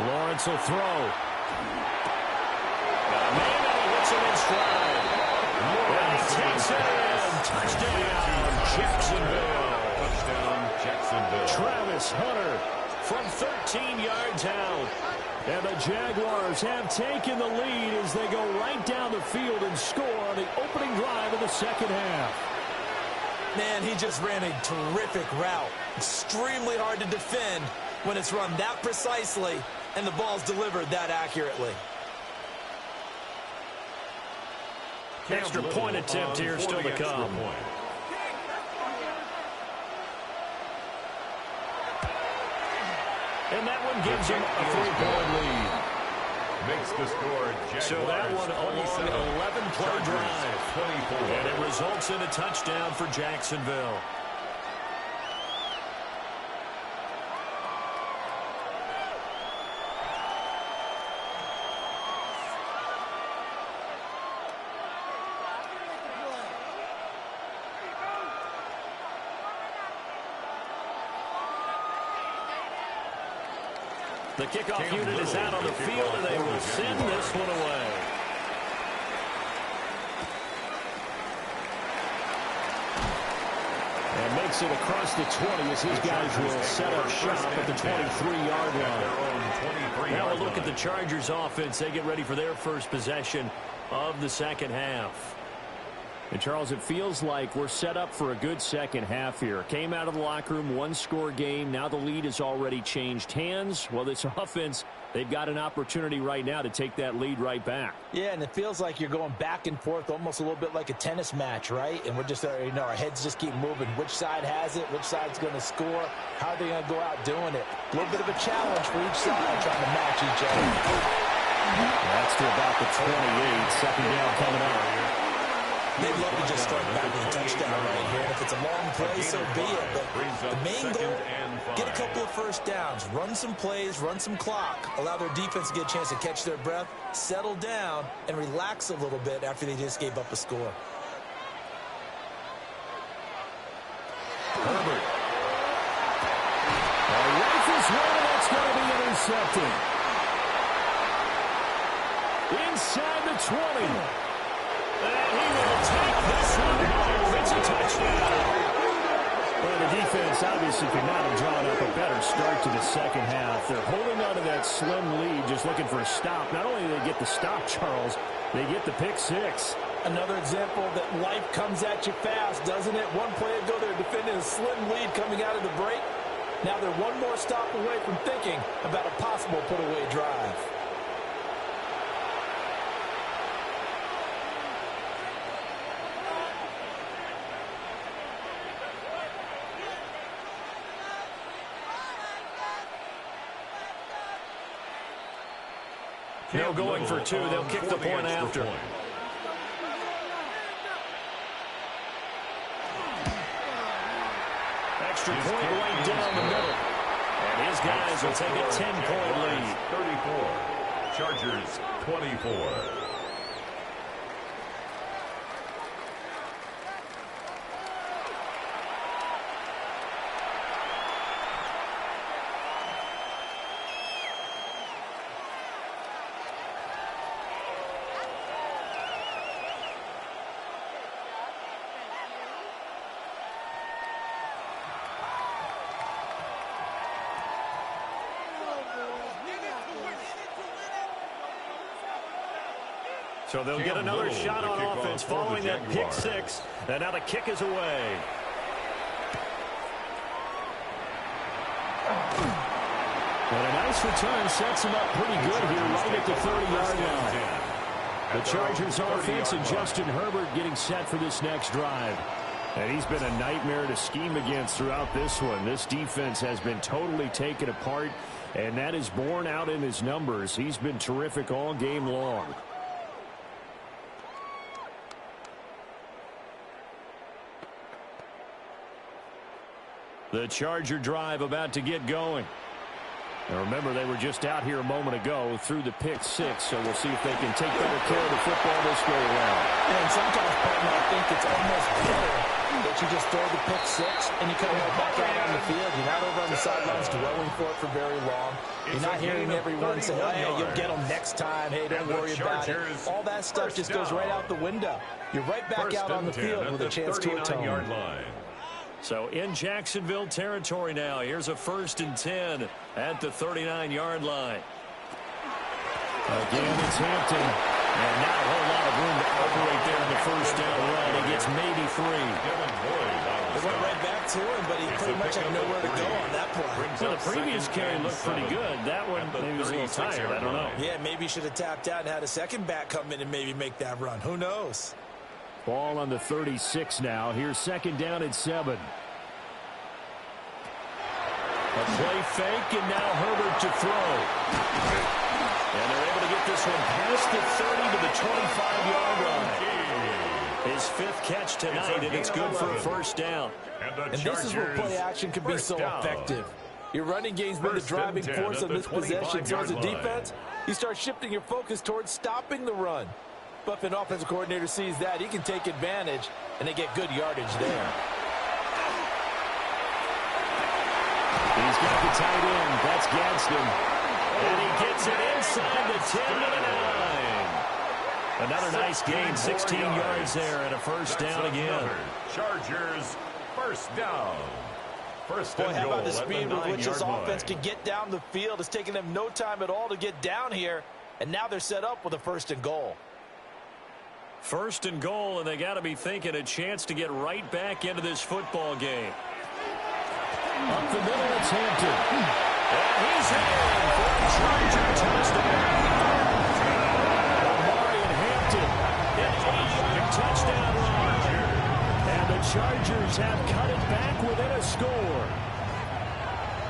Lawrence will throw. Got a man and he hits him in stride. And he takes it in. Touchdown, Jacksonville. Touchdown, Jacksonville. Travis Hunter from 13 yards out. And the Jaguars have taken the lead as they go right down the field and score on the opening drive of the second half. Man, he just ran a terrific route. Extremely hard to defend when it's run that precisely and the ball's delivered that accurately. Extra point attempt here still to come. And that one gives him a 3-point lead. Makes the score, Jaguars. So that one a long 11-play drive. 24. And it results in a touchdown for Jacksonville. The kickoff unit is out on the field, and they will send this one away. And makes it across the 20 as his guys will set up shop at the 23-yard line. Now we'll look at the Chargers offense. They get ready for their first possession of the second half. And, Charles, it feels like we're set up for a good second half here. Came out of the locker room, one-score game. Now the lead has already changed hands. Well, this offense, they've got an opportunity right now to take that lead right back. Yeah, and it feels like you're going back and forth almost a little bit like a tennis match, right? And we're just, our heads just keep moving. Which side has it? Which side's going to score? How are they going to go out doing it? A little bit of a challenge for each side trying to match each other. That's to about the 28. Second down coming up. They'd love to just start back with a touchdown right here. And if it's a long play, so be it. But the main goal, get a couple of first downs, run some plays, run some clock, allow their defense to get a chance to catch their breath, settle down, and relax a little bit after they just gave up a score. Herbert. Rifles one, that's going to be intercepted. Inside the 20. And he will take this one home. It's a touchdown. Well, the defense obviously could not have drawn up a better start to the second half. They're holding on to that slim lead, just looking for a stop. Not only do they get the stop, Charles, they get the pick six. Another example that life comes at you fast, doesn't it? One play ago, they're defending a slim lead coming out of the break. Now they're one more stop away from thinking about a possible put-away drive. Now going for two. They'll kick the point after. Extra point right down the middle. And his guys will take a 10-point lead. 34. Chargers 24. So they'll get another shot on offense following that pick six. And now the kick is away. And a nice return sets him up pretty good here right at the 30-yard line. The Chargers offense and Justin Herbert getting set for this next drive. And he's been a nightmare to scheme against throughout this one. This defense has been totally taken apart, and that is borne out in his numbers. He's been terrific all game long. The Charger drive about to get going. And remember, they were just out here a moment ago through the pick six, so we'll see if they can take better care of the football this go around. And sometimes, partner, I think it's almost better that you just throw the pick six and you come right back out on the field. You're not over on the sidelines dwelling for it for very long. You're not hearing everyone say, oh, hey, you'll get them next time. Hey, don't worry about it. All that stuff just goes right out the window. You're right back out on the field with a chance to atone. So in Jacksonville territory now. Here's a 1st and 10 at the 39-yard line. Again, it's Hampton. And not a whole lot of room to operate there in the first down run. He gets maybe 3. They went right back to him, but he pretty much had nowhere to go on that play. Well, the previous carry looked pretty good. That one maybe was a little tired. I don't know. Yeah, maybe he should have tapped out and had a second back come in and maybe make that run. Who knows? Ball on the 36 now. Here's 2nd down and 7. A play fake, and now Herbert to throw. And they're able to get this one past the 30 to the 25-yard line. His 5th catch tonight, and it's good for a 1st down. And this is where play action can be so effective. Your running game's been the driving force of this possession. So as a defense, you start shifting your focus towards stopping the run. But if an offensive coordinator sees that, he can take advantage, and they get good yardage there. He's got the tight end. That's Gadsden. And he gets it inside the 10 to the 9. Another nice gain, 16 yards there, and a 1st down again. Chargers, 1st down. First and goal. Boy, how about the speed with which this offense line. can get down the field? It's taken them no time at all to get down here, and now they're set up with a 1st and goal. 1st and goal, and they got to be thinking a chance to get right back into this football game. Up the middle, it's Hampton. And he's in for a Charger touchdown. Marion Hampton, an 8-yard touchdown run. And the Chargers have cut it back within a score.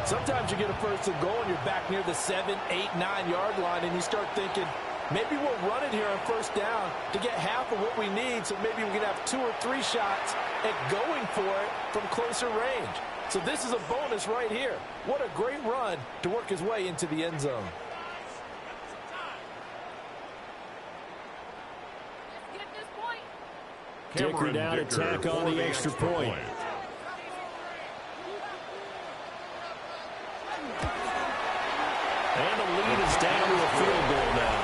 Sometimes you get a 1st and goal and you're back near the 7, 8, 9-yard line, and you start thinking, maybe we'll run it here on 1st down to get half of what we need, so maybe we can have 2 or 3 shots at going for it from closer range. So this is a bonus right here. What a great run to work his way into the end zone. Dicker down to tack on the extra point. And the lead is down to a field goal now.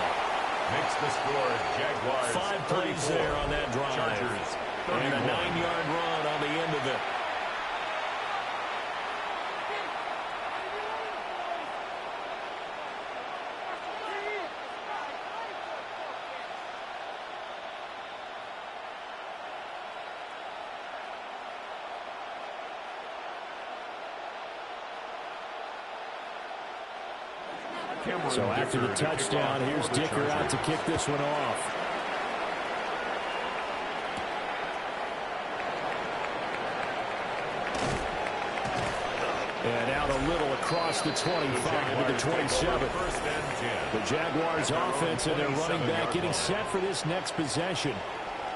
Makes the score Jaguars 5 plays 34. there on that drive. Chargers, and a 9-yard run on the end of it. So after the touchdown, here's Dicker out to kick this one off. And out a little across the 25 to the 27. The Jaguars offense and their running back getting set for this next possession.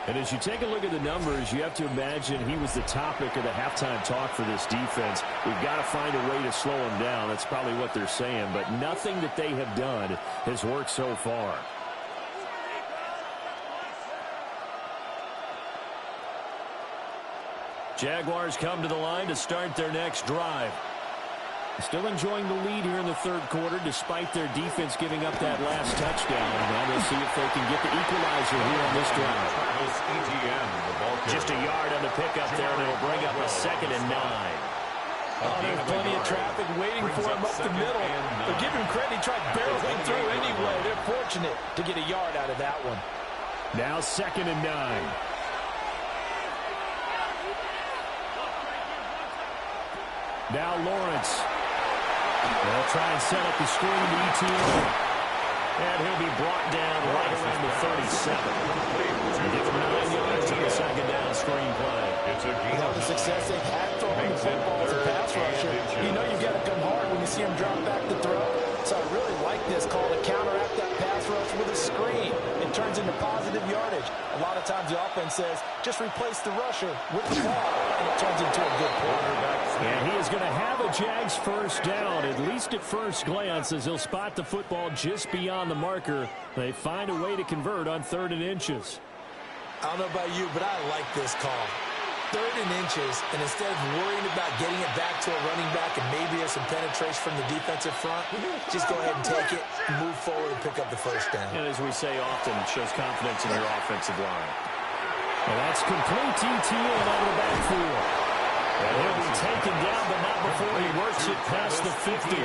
And as you take a look at the numbers, you have to imagine he was the topic of the halftime talk for this defense. We've got to find a way to slow him down. That's probably what they're saying. But nothing that they have done has worked so far. Jaguars come to the line to start their next drive. Still enjoying the lead here in the 3rd quarter despite their defense giving up that last touchdown. Now they'll see if they can get the equalizer here on this drive. Just a yard on the pickup there, and it'll bring up a 2nd and 9. There's plenty of traffic waiting for him up the middle. But give him credit, he tried barreling through anyway. They're fortunate to get a yard out of that one. Now 2nd and 9. Now Lawrence. They'll try and set up the screen to ETN. And he'll be brought down right around the 37. Give him 9 yards on the 2nd down screen play. It's a gain The success they've had throwing the football as a pass rusher. You know you've got to come hard when you see him drop back to throw. So I really like this call to counteract that pass rush with a screen. It turns into positive yardage. A lot of times the offense says, just replace the rusher with the ball, and it turns into a good quarterback. And he is going to have a Jags first down, at least at first glance, as he'll spot the football just beyond the marker. They find a way to convert on 3rd and inches. I don't know about you, but I like this call. 3rd and inches, and instead of worrying about getting it back to a running back and maybe there's some penetration from the defensive front, just go ahead and take it, move forward, and pick up the first down. And as we say often, it shows confidence in your offensive line. And that's complete ETN out of the backfield. And he'll be taken down, but not before he works it past the 50.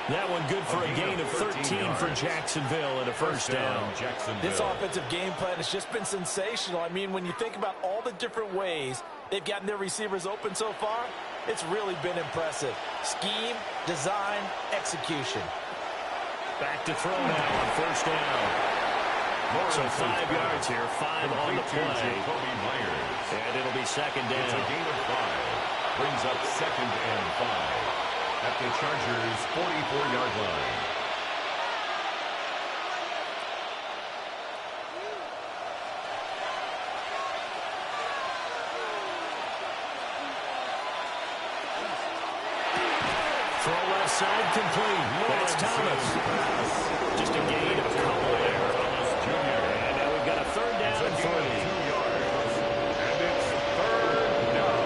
That one good for a gain of 13 for Jacksonville and a first down. This offensive game plan has just been sensational. I mean, when you think about all the different ways they've gotten their receivers open so far, it's really been impressive. Scheme, design, execution. Back to throw now on first down. So 5 yards here, 5 on the play. And it'll be 2nd down. It's a gain of 5. Brings up 2nd and 5. At the Chargers' 44-yard line. Throw left side complete. That's Thomas. Just a gain of a couple there. And now we've got a 3rd down and 3. And it's 3rd down.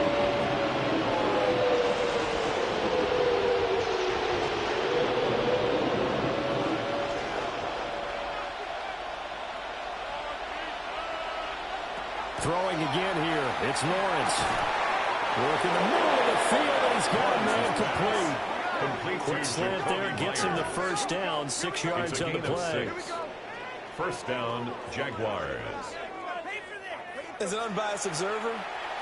Throwing again here. It's Lawrence. Working the middle of the field, and he's got a man complete. Quick slant there gets him the first down. 6 yards on the play. 1st down, Jaguars. As an unbiased observer,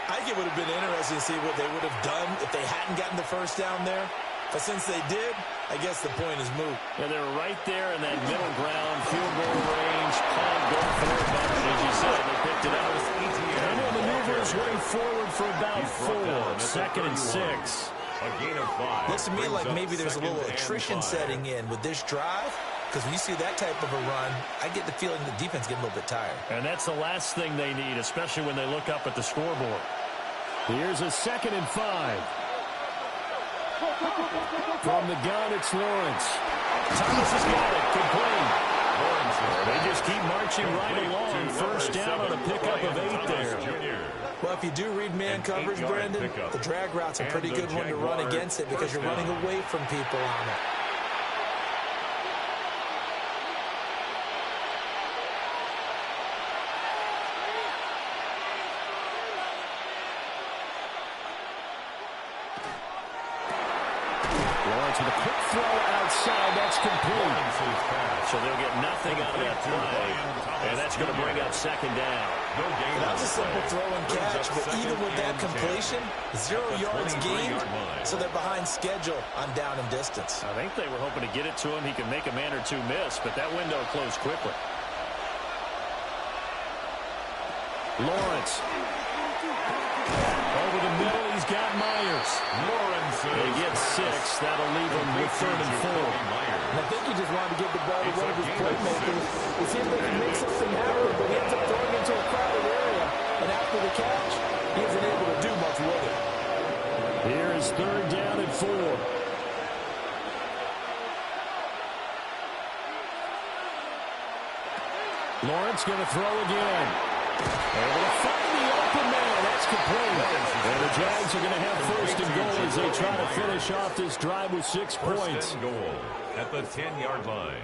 I think it would have been interesting to see what they would have done if they hadn't gotten the first down there. But since they did, I guess the point is moot. And they're right there in that middle ground, field goal range. Can't go for it, but as you said, they picked it up. And their maneuvers way forward for about 4. 2nd and 6. A gain of 5. Looks to me like maybe there's a little attrition setting in with this drive. Because when you see that type of a run, I get the feeling the defense getting a little bit tired. And that's the last thing they need, especially when they look up at the scoreboard. Here's a 2nd and 5. From the gun, it's Lawrence. Thomas has got it. Complete. They just keep marching right along. First down on a pickup of 8 there. Well, if you do read man coverage, Brandon, the drag route's a pretty good one to run against it because you're running away from people on it. With a quick throw outside, that's complete. So they'll get nothing out of that play, and that's going to bring up 2nd down. That was a simple throw and catch, but even with that completion, 0 yards gained, so they're behind schedule on down and distance. I think they were hoping to get it to him. He could make a man or two miss, but that window closed quickly. Lawrence. Over the middle, he's got Myers. Lawrence. They get 6. That'll leave him with 3rd and 4. And I think he just wanted to get the ball to one of his playmakers to see if they can make something happen, but he ends up throwing into a crowded area. And after the catch, he isn't able to do much with it. Here is 3rd down and 4. Lawrence going to throw again. Able to find the open man. That's complete. And the Jags are going to have 1st and goal as they try to finish off this drive with 6 points. 1st and goal at the 10-yard line.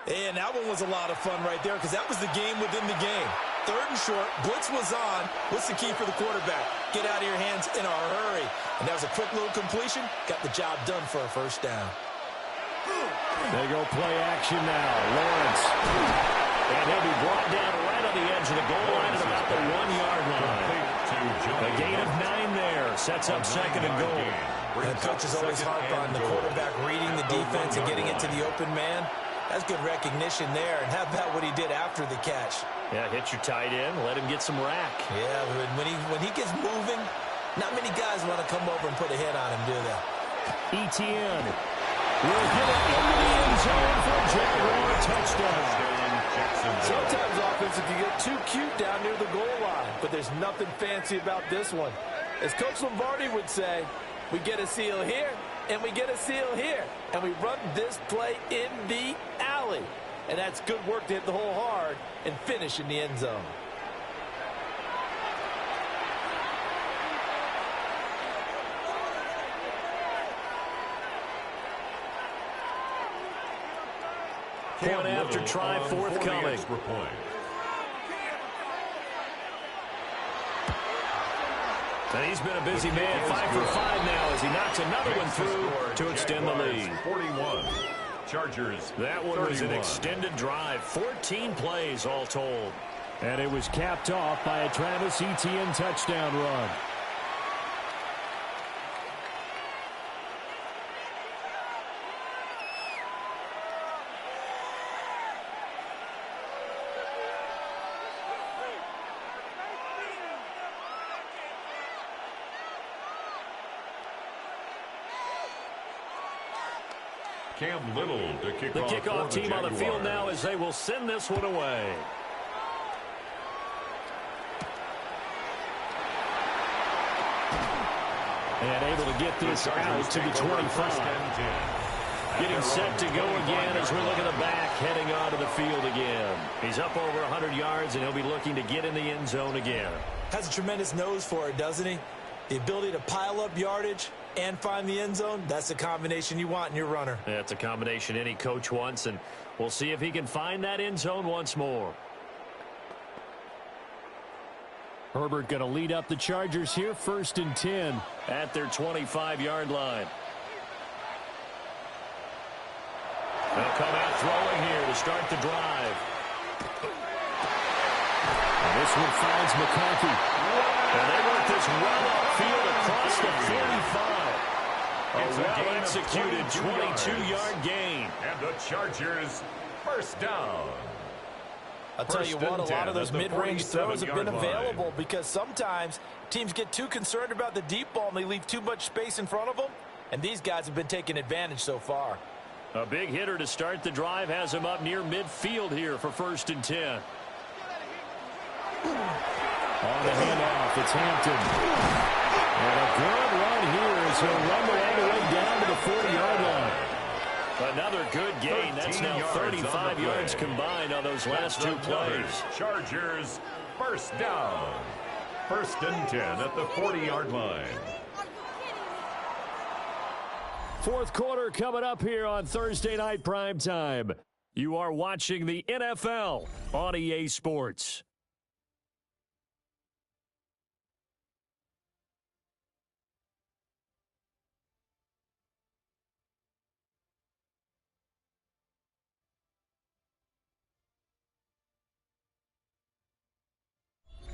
And that one was a lot of fun right there because that was the game within the game. 3rd and short. Blitz was on. What's the key for the quarterback? Get out of your hands in a hurry. And that was a quick little completion. Got the job done for a 1st down. They go play action now. Lawrence. And he'll be brought down right on the edge of the goal line at about the 1-yard line. A gain of 9 there. Sets up 2nd and goal. And coaches always harp on the quarterback reading the defense and getting it to the open man. That's good recognition there. And how about what he did after the catch? Yeah, hit your tight end. Let him get some rack. Yeah, when he gets moving, not many guys want to come over and put a hit on him, do they? ETN will get it into the end zone for a Jaguar touchdown. Sometimes offense, if you get too cute down near the goal line, but there's nothing fancy about this one. As Coach Lombardi would say, we get a seal here, and we get a seal here, and we run this play in the alley. And that's good work to hit the hole hard and finish in the end zone. Point after try forthcoming. And he's been a busy man, 5 for 5 now as he knocks another one through to extend the lead. 41. Chargers. That one was an extended drive, 14 plays all told. And it was capped off by a Travis Etienne touchdown run. Cam Little to kick The off kickoff team on the field now as they will send this one away. And able to get this out to the 25. Getting set to go again as we look at the back, heading onto the field again. He's up over 100 yards, and he'll be looking to get in the end zone again. Has a tremendous nose for it, doesn't he? The ability to pile up yardage and find the end zone, that's the combination you want in your runner. That's a combination any coach wants, and we'll see if he can find that end zone once more. Herbert going to lead up the Chargers here, 1st and 10. At their 25-yard line. They'll come out throwing here to start the drive. And this one finds McCarthy. And they work this well upfield across the 45. A well-executed 22-yard gain. And the Chargers, 1st down. I'll tell you what, a lot of those mid-range throws have been available because sometimes teams get too concerned about the deep ball and they leave too much space in front of them. And these guys have been taking advantage so far. A big hitter to start the drive has him up near midfield here for 1st and 10. On the handoff, it's Hampton. And a good run here as he'll rumble all the way down to the 40-yard line. Another good gain. That's now 35 yards combined on those last 2 plays. Chargers, 1st down. 1st and 10 at the 40-yard line. 4th quarter coming up here on Thursday Night Primetime. You are watching the NFL on EA Sports.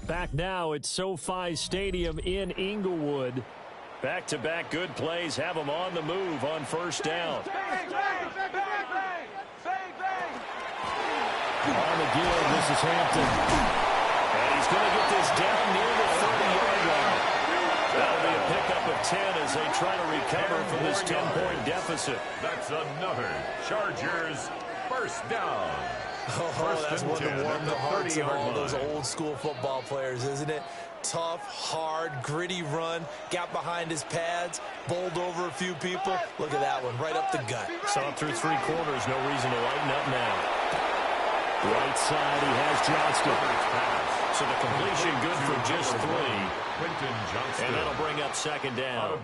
Back now at SoFi Stadium in Inglewood. Back-to-back good plays have them on the move on 1st down. On the give, this is Hampton. And he's going to get this down near the 30-yard line. That'll be a pickup of 10 as they try to recover from this 10-point deficit. That's another Chargers 1st down. Oh, that's one to warm the hearts of all those old-school football players, isn't it? Tough, hard, gritty run, got behind his pads, bowled over a few people. Look at that one, right up the gut. Saw it through 3 quarters, no reason to lighten up now. Right side, he has Johnston. So the completion good for just 3. And that'll bring up second down.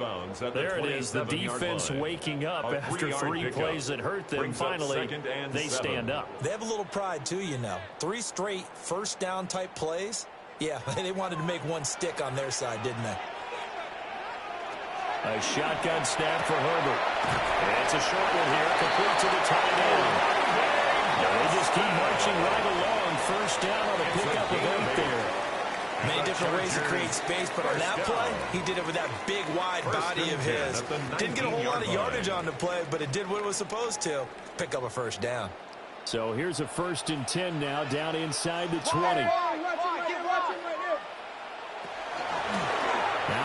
There it is, the defense waking up after 3 plays that hurt them. Finally, they stand up. They have a little pride, too, you know. 3 straight first down type plays. Yeah, they wanted to make one stick on their side, didn't they? A shotgun snap for Herbert. And it's a short one here, complete to the tight end. They just keep marching right along. First down on a pickup of 8 there. Many different ways to create space, but on that play, he did it with that big, wide body of his. Didn't get a whole lot of yardage on the play, but it did what it was supposed to. Pick up a first down. So here's a 1st and 10 now, down inside the 20. Now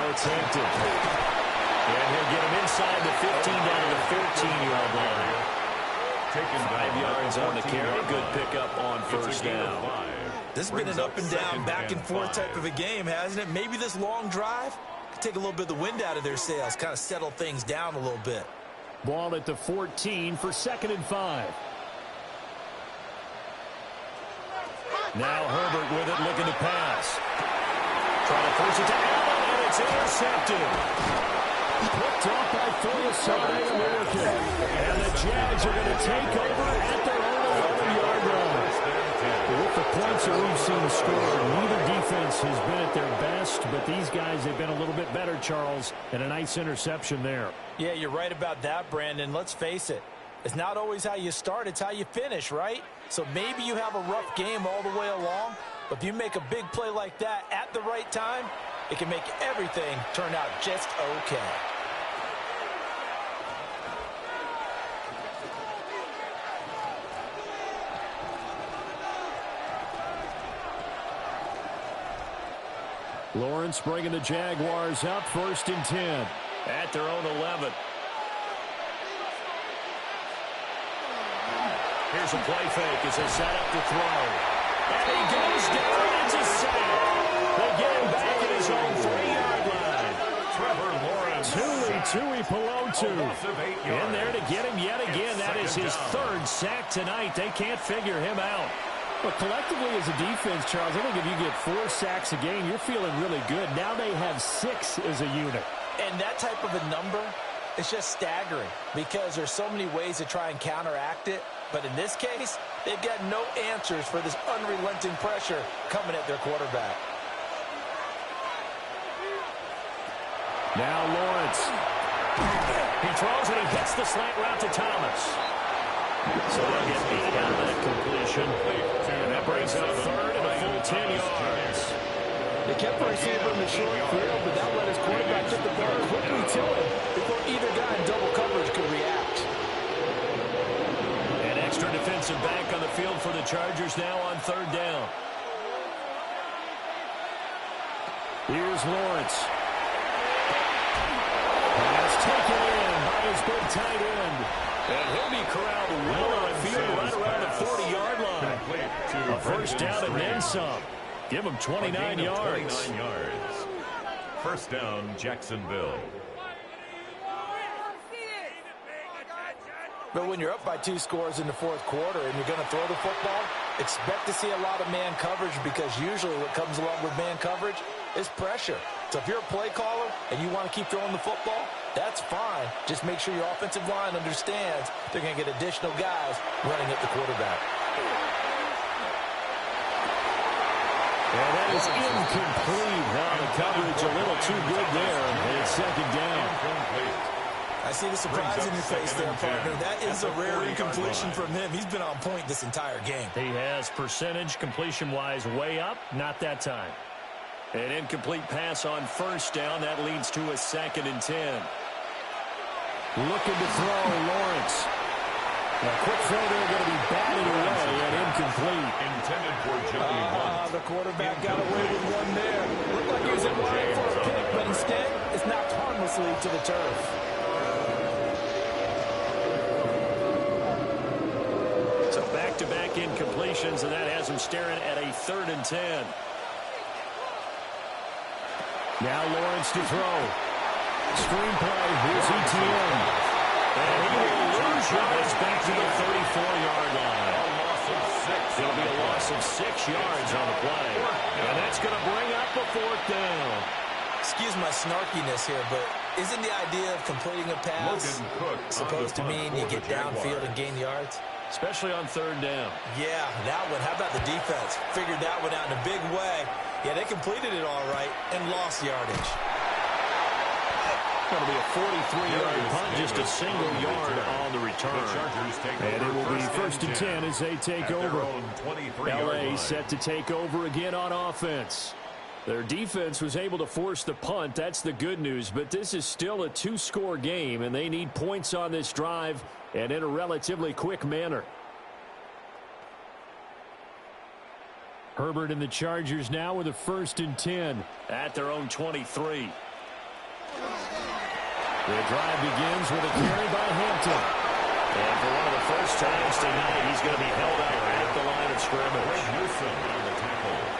it's Hampton. And he'll get him inside the 15 down to the 14-yard line. 5 yards on the carry. Good pickup on first down. This has been an up and down, back and forth type of a game, hasn't it? Maybe this long drive could take a little bit of the wind out of their sails, kind of settle things down a little bit. Ball at the 14 for 2nd and 5. Now Herbert with it, looking to pass. Trying to force it to Allen, and it's intercepted. Picked off by Philosophy American. And the Jags are going to take over at their own 11-yard line. With the points that we've seen scored, neither defense has been at their best, but these guys have been a little bit better, Charles, and a nice interception there. Yeah, you're right about that, Brandon. Let's face it. It's not always how you start, it's how you finish, right? So maybe you have a rough game all the way along, but if you make a big play like that at the right time, it can make everything turn out just okay. Lawrence bringing the Jaguars up, 1st and 10 at their own 11. Here's a play fake as they set up to throw. And he goes down. It's a sack. They get him back at his own 3-yard line. Trevor Lawrence. Tui Pelotu in there to get him yet again. That is his 3rd sack tonight. They can't figure him out. But collectively as a defense, Charles, I think if you get 4 sacks a game, you're feeling really good. Now they have 6 as a unit. And that type of a number is just staggering because there's so many ways to try and counteract it. But in this case, they've got no answers for this unrelenting pressure coming at their quarterback. Now Lawrence. He throws and he hits the slant route to Thomas. So they'll get 8 out of that completion. And that brings up 3rd and a full 10 yards. They kept the receiver in the short field, but that let his quarterback get the ball quickly to him before either guy in double coverage could react. An extra defensive back on the field for the Chargers now on 3rd down. Here's Lawrence. Pass taken in by his big tight end. And he'll be corralled well on the field right around the 40-yard line. A 1st down and then some. Give him 29 yards. 29 yards. 1st down, Jacksonville. But when you're up by 2 scores in the 4th quarter and you're going to throw the football, expect to see a lot of man coverage because usually what comes along with man coverage is pressure. So if you're a play caller and you want to keep throwing the football, that's fine. Just make sure your offensive line understands they're going to get additional guys running at the quarterback. And that is incomplete. Now the coverage a little too good there. And it's 2nd down. I see the surprise in your face there, partner. That is a rare incompletion from him. He's been on point this entire game. He has percentage completion-wise way up. Not that time. An incomplete pass on 1st down. That leads to a 2nd and 10. Looking to throw, Lawrence. A quick throw there going to be batted away and incomplete. Intended for Joey Woods. The quarterback got away with one there. Looked like he was in line for a pick, but instead it's knocked harmlessly to the turf. So back-to-back incompletions, and that has him staring at a 3rd and 10. Now Lawrence to throw. Screenplay, here's ETN. And he will lose yards back to the 34-yard line. A loss of 6. It'll be a loss of 6 yards on the play. And that's going to bring up a 4th down. Excuse my snarkiness here, but isn't the idea of completing a pass supposed to mean you get downfield and gain yards? Especially on 3rd down. Yeah, that one. How about the defense? Figured that one out in a big way. Yeah, they completed it all right and lost yardage. Going to be a 43-yard punt, just a single yard on the return. And it will be 1st and 10 as they take over. LA set to take over again on offense. Their defense was able to force the punt. That's the good news. But this is still a 2-score game, and they need points on this drive and in a relatively quick manner. Herbert and the Chargers now with a 1st and 10 at their own 23. The drive begins with a carry by Hampton. And for one of the first times tonight, he's going to be held out at the line of scrimmage.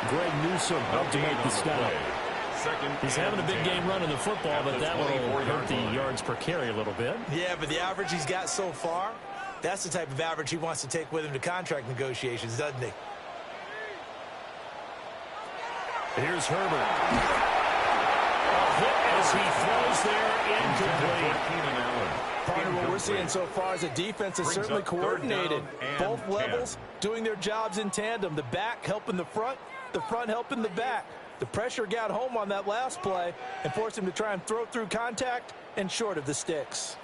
Greg Newsome up to make the stop. He's having a big game running the football, but that one will hurt the yards per carry a little bit. Yeah, but the average he's got so far, that's the type of average he wants to take with him to contract negotiations, doesn't he? Here's Herbert. A hit as he throws there, incomplete. Partner, what we're seeing so far is a defense is certainly coordinated. Both levels doing their jobs in tandem. The back helping the front helping the back. The pressure got home on that last play and forced him to try and throw through contact and short of the sticks.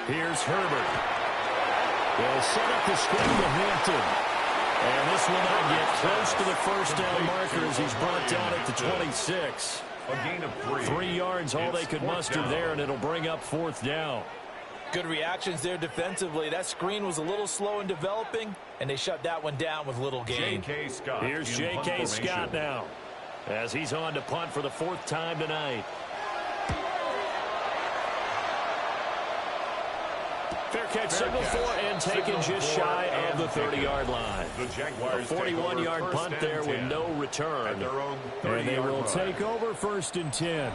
Here's Herbert. They'll set up the screen to Hampton. And this will not get close to the 1st down marker as he's brought down at the 26. A gain of 3. 3 yards, all they could muster there, and it'll bring up 4th down. Good reactions there defensively. That screen was a little slow in developing, and they shut that one down with little gain. Here's J.K. Scott now as he's on to punt for the 4th time tonight. Fair catch signaled for and taken just shy of the 30-yard line. A 41-yard punt there with no return. And they will take over 1st and 10.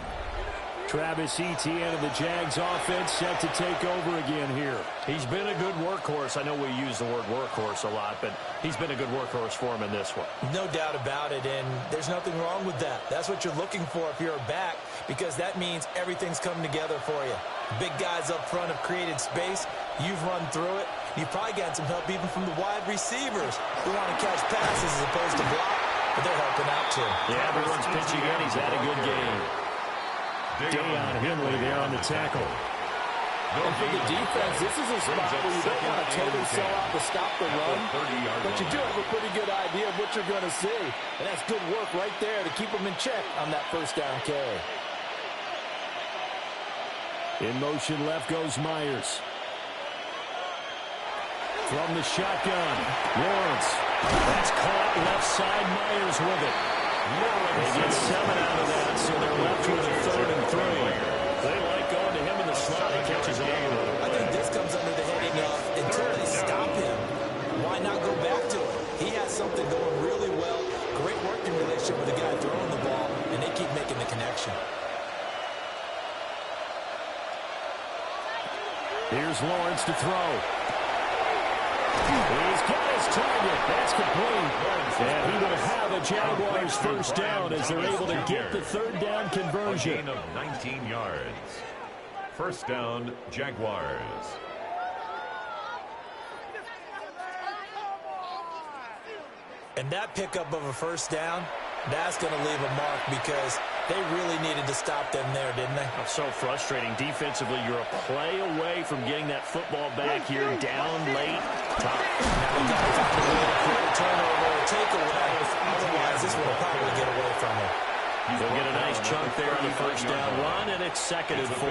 Travis Etienne of the Jags offense set to take over again here. He's been a good workhorse. I know we use the word workhorse a lot, but he's been a good workhorse for him in this one. No doubt about it, and there's nothing wrong with that. That's what you're looking for if you're a back, because that means everything's coming together for you. Big guys up front have created space. You've run through it. You've probably gotten some help even from the wide receivers who want to catch passes as opposed to block, but they're helping out too. Yeah, everyone's pitching in. He's had a good game. Deion Henley there on the tackle. And for the defense, this is a spot where you don't want to totally sell out to stop the run, but you do have a pretty good idea of what you're going to see. And that's good work right there to keep them in check on that 1st down carry. In motion left goes Myers. From the shotgun, Lawrence. That's caught left side, Myers with it. They get 7 out of that, so they're left with a 3rd and 3. They like going to him in the slot. He catches it all. I think this comes under the heading of until they stop him, why not go back to him? He has something going really well. Great working relationship with the guy throwing the ball, and they keep making the connection. Here's Lawrence to throw. He's got his target. That's complete. And he will have a Jaguars 1st down as they're able to get the 3rd down conversion. A gain of 19 yards. 1st down, Jaguars. And that pickup of a 1st down, that's going to leave a mark because they really needed to stop them there, didn't they? Oh, so frustrating. Defensively, you're a play away from getting that football back here down late. Now we got to find a way to create a turnover or a takeaway. Otherwise, this will probably get away from them. They'll get a nice chunk there on the 1st down run, and it's 2nd and 4.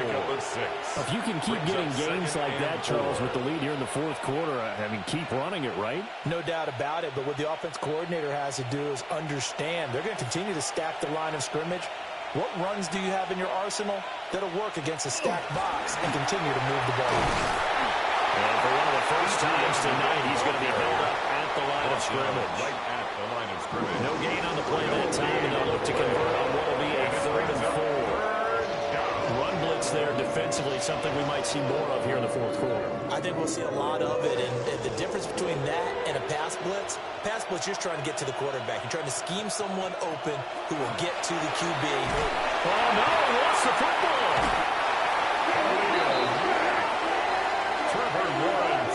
If you can keep getting games like that, Charles, with the lead here in the 4th quarter, I mean, keep running it, right? No doubt about it, but what the offense coordinator has to do is understand. They're going to continue to stack the line of scrimmage. What runs do you have in your arsenal that'll work against a stacked box and continue to move the ball? And for one of the first times tonight, he's going to be held up at the line of scrimmage. Right at the line of scrimmage. No gain on the play that time, and they'll look to convert on what will be a 3rd and 4. run blitz there defensively, something we might see more of here in the fourth quarter. I think we'll see a lot of it, and the difference between that and a pass blitz, you're just trying to get to the quarterback. You're trying to scheme someone open who will get to the QB. Oh, no, lost the football.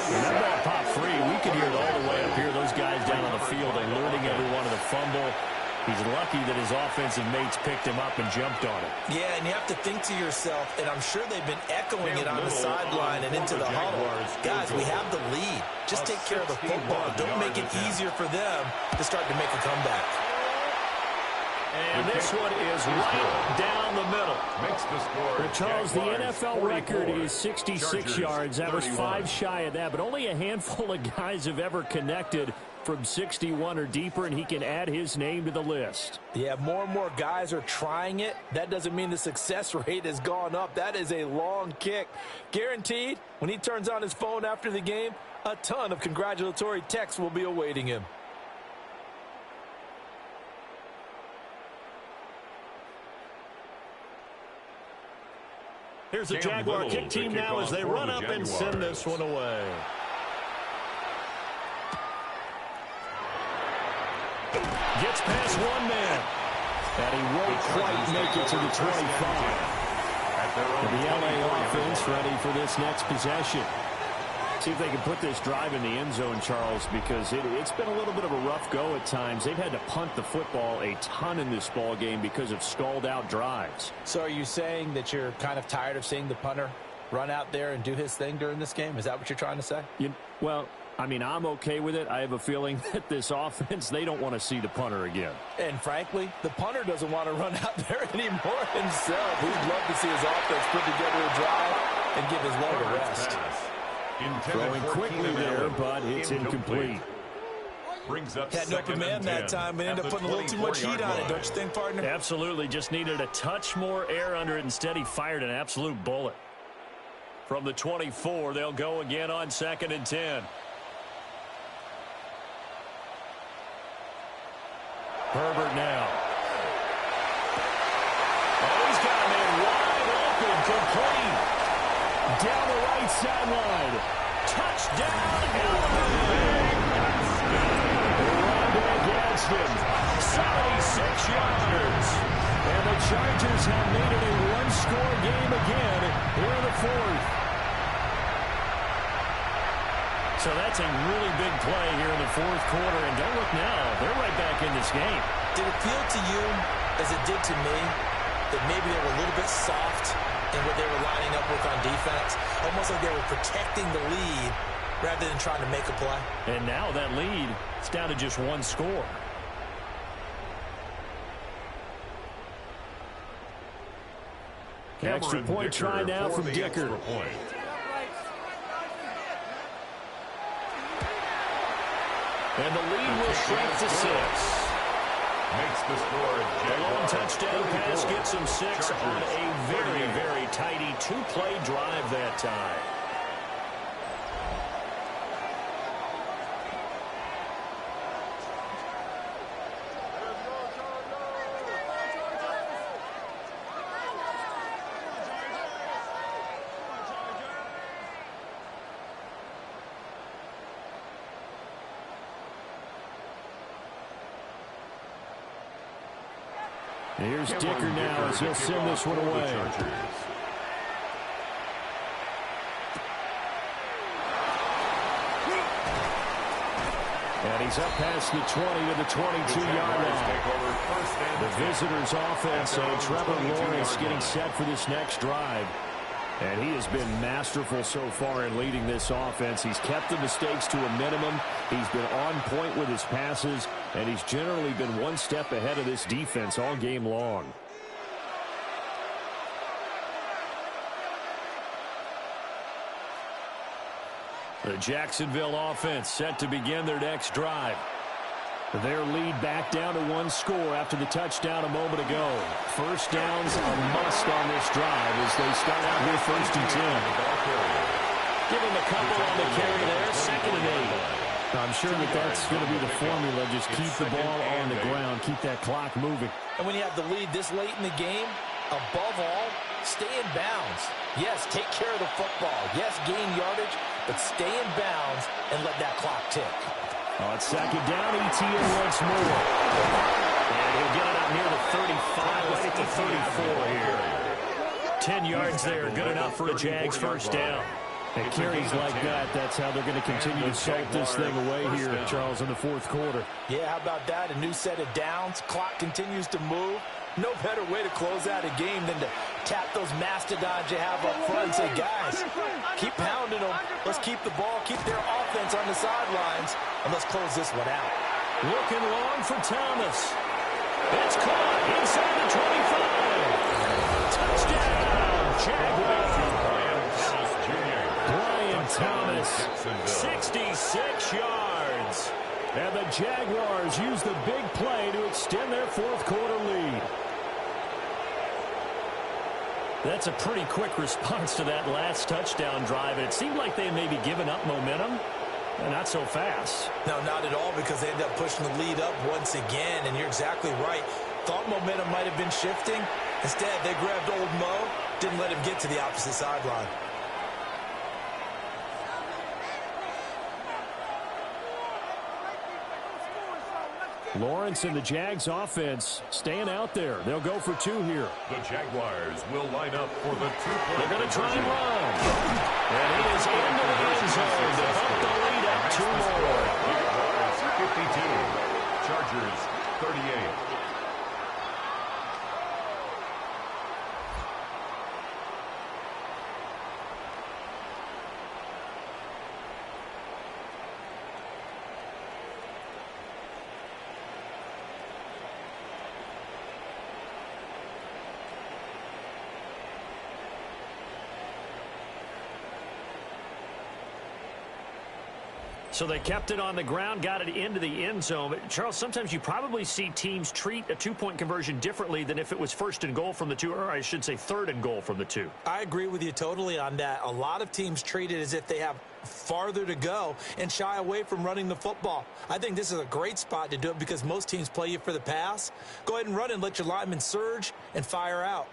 And that ball popped free. We can hear it all the way up here. Those guys down on the field alerting everyone of the fumble. He's lucky that his offensive mates picked him up and jumped on it. Yeah, and you have to think to yourself, and I'm sure they've been echoing it on the sideline and into the huddle. Guys, we have the lead. Just take care of the football. Don't make it easier for them to start to make a comeback. And this one is right down the middle. Makes the score. Well, Charles, the NFL record is 66 yards. That was 5 shy of that, but only a handful of guys have ever connected from 61 or deeper, and he can add his name to the list. Yeah, more and more guys are trying it. That doesn't mean the success rate has gone up. That is a long kick. Guaranteed, when he turns on his phone after the game, a ton of congratulatory texts will be awaiting him. Here's the Jaguar kick team now as they run up and send this one away. Gets past one man. And he won't quite make it to the 25. The LA offense ready for this next possession. See if they can put this drive in the end zone, Charles, because it's been a little bit of a rough go at times. They've had to punt the football a ton in this ball game because of stalled-out drives. So are you saying that you're kind of tired of seeing the punter run out there and do his thing during this game? Is that what you're trying to say? Well, I mean, I'm okay with it. I have a feeling that this offense, they don't want to see the punter again. And frankly, the punter doesn't want to run out there anymore himself. He'd love to see his offense put together a drive and give his leg a rest. Throwing quickly there, but it's incomplete. Brings up had an open man that time, but ended up putting a little too much heat on it, don't you think, partner? Absolutely. Just needed a touch more air under it. Instead, he fired an absolute bullet. From the 24, they'll go again on 2nd and 10. Herbert now. Oh, he's got a man wide open, complete. Down the right sideline. Touchdown, Run against him. 76 yards. And the Chargers have made it a one-score game again here in the fourth. So that's a really big play here in the fourth quarter. And don't look now. They're right back in this game. Did it feel to you, as it did to me, that maybe they were a little bit soft in what they were lining up with on defense? Almost like they were protecting the lead rather than trying to make a play. And now that lead is down to just one score. Extra point try now from Dicker. And the lead will shrink to 6. Makes the score. The long touchdown pass gets him 6 on a very, very tidy 2-play drive that time. Here's Dicker now as he'll send this one away. And he's up past the 20 to the 22-yard line. The visitors' offense and Trevor Lawrence getting set for this next drive. And he has been masterful so far in leading this offense. He's kept the mistakes to a minimum. He's been on point with his passes, and he's generally been one step ahead of this defense all game long. The Jacksonville offense set to begin their next drive. Their lead back down to one score after the touchdown a moment ago. First down's a must on this drive as they start out here 1st and 10. Give him a couple on the carry there, 2nd and 8. I'm sure that's going to be the formula. Just keep the ball on the ground, keep that clock moving. And when you have the lead this late in the game, above all, Stay in bounds. Yes, take care of the football. Yes, gain yardage, but stay in bounds and let that clock tick. On second down, ETN once more. And he'll get it up near the 35, right at the 34 here. 10 yards there, good enough for a Jags first down. And carries like that, that's how they're going to continue to salt this thing away here, Charles, in the fourth quarter. Yeah, how about that? A new set of downs. Clock continues to move. No better way to close out a game than to tap those mastodons you have up front and say, guys, keep pounding them. Let's keep the ball, keep their offense on the sidelines, and let's close this one out. Looking long for Thomas. It's caught inside the 25. Touchdown, Jaguars. Brian Thomas, 66 yards. And the Jaguars use the big play to extend their fourth quarter lead. That's a pretty quick response to that last touchdown drive. And it seemed like they had maybe given up momentum. Not so fast. No, not at all, because they ended up pushing the lead up once again. And you're exactly right. Thought momentum might have been shifting. Instead, they grabbed old Mo, didn't let him get to the opposite sideline. Lawrence and the Jags offense staying out there. They'll go for two here. The Jaguars will line up for the two-point. They're going to try and run. And he is into the end zone to help the lead up two more. Jaguars 52. Chargers 38. So they kept it on the ground, got it into the end zone. But Charles, sometimes you probably see teams treat a two-point conversion differently than if it was first and goal from the two, or I should say third and goal from the two. I agree with you totally on that. A lot of teams treat it as if they have farther to go and shy away from running the football. I think this is a great spot to do it because most teams play you for the pass. Go ahead and run and let your linemen surge and fire out.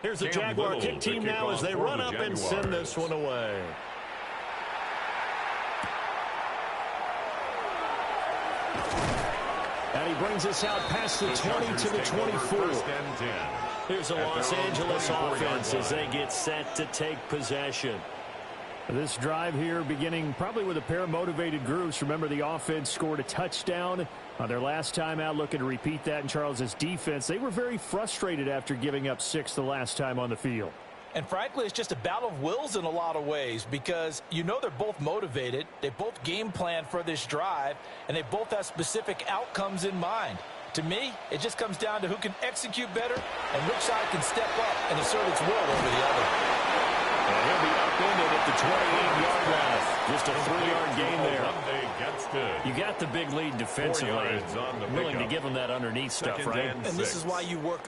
Here's the Jaguar kick team now as they run up and send this one away. And he brings us out past the 20 to the 24. Here's a Los Angeles offense as they get set to take possession. This drive here beginning probably with a pair of motivated groups. Remember, the offense scored a touchdown on their last time out, looking to repeat that in Charles's defense. They were very frustrated after giving up 6 the last time on the field. And frankly, it's just a battle of wills in a lot of ways because you know they're both motivated. They both game plan for this drive, and they both have specific outcomes in mind. To me, it just comes down to who can execute better and which side can step up and assert its will over the other. And he'll be upended at the 28-yard line. Just a 3-yard gain there. You got the big lead defensively. Willing to give them that underneath stuff, right? And this is why you work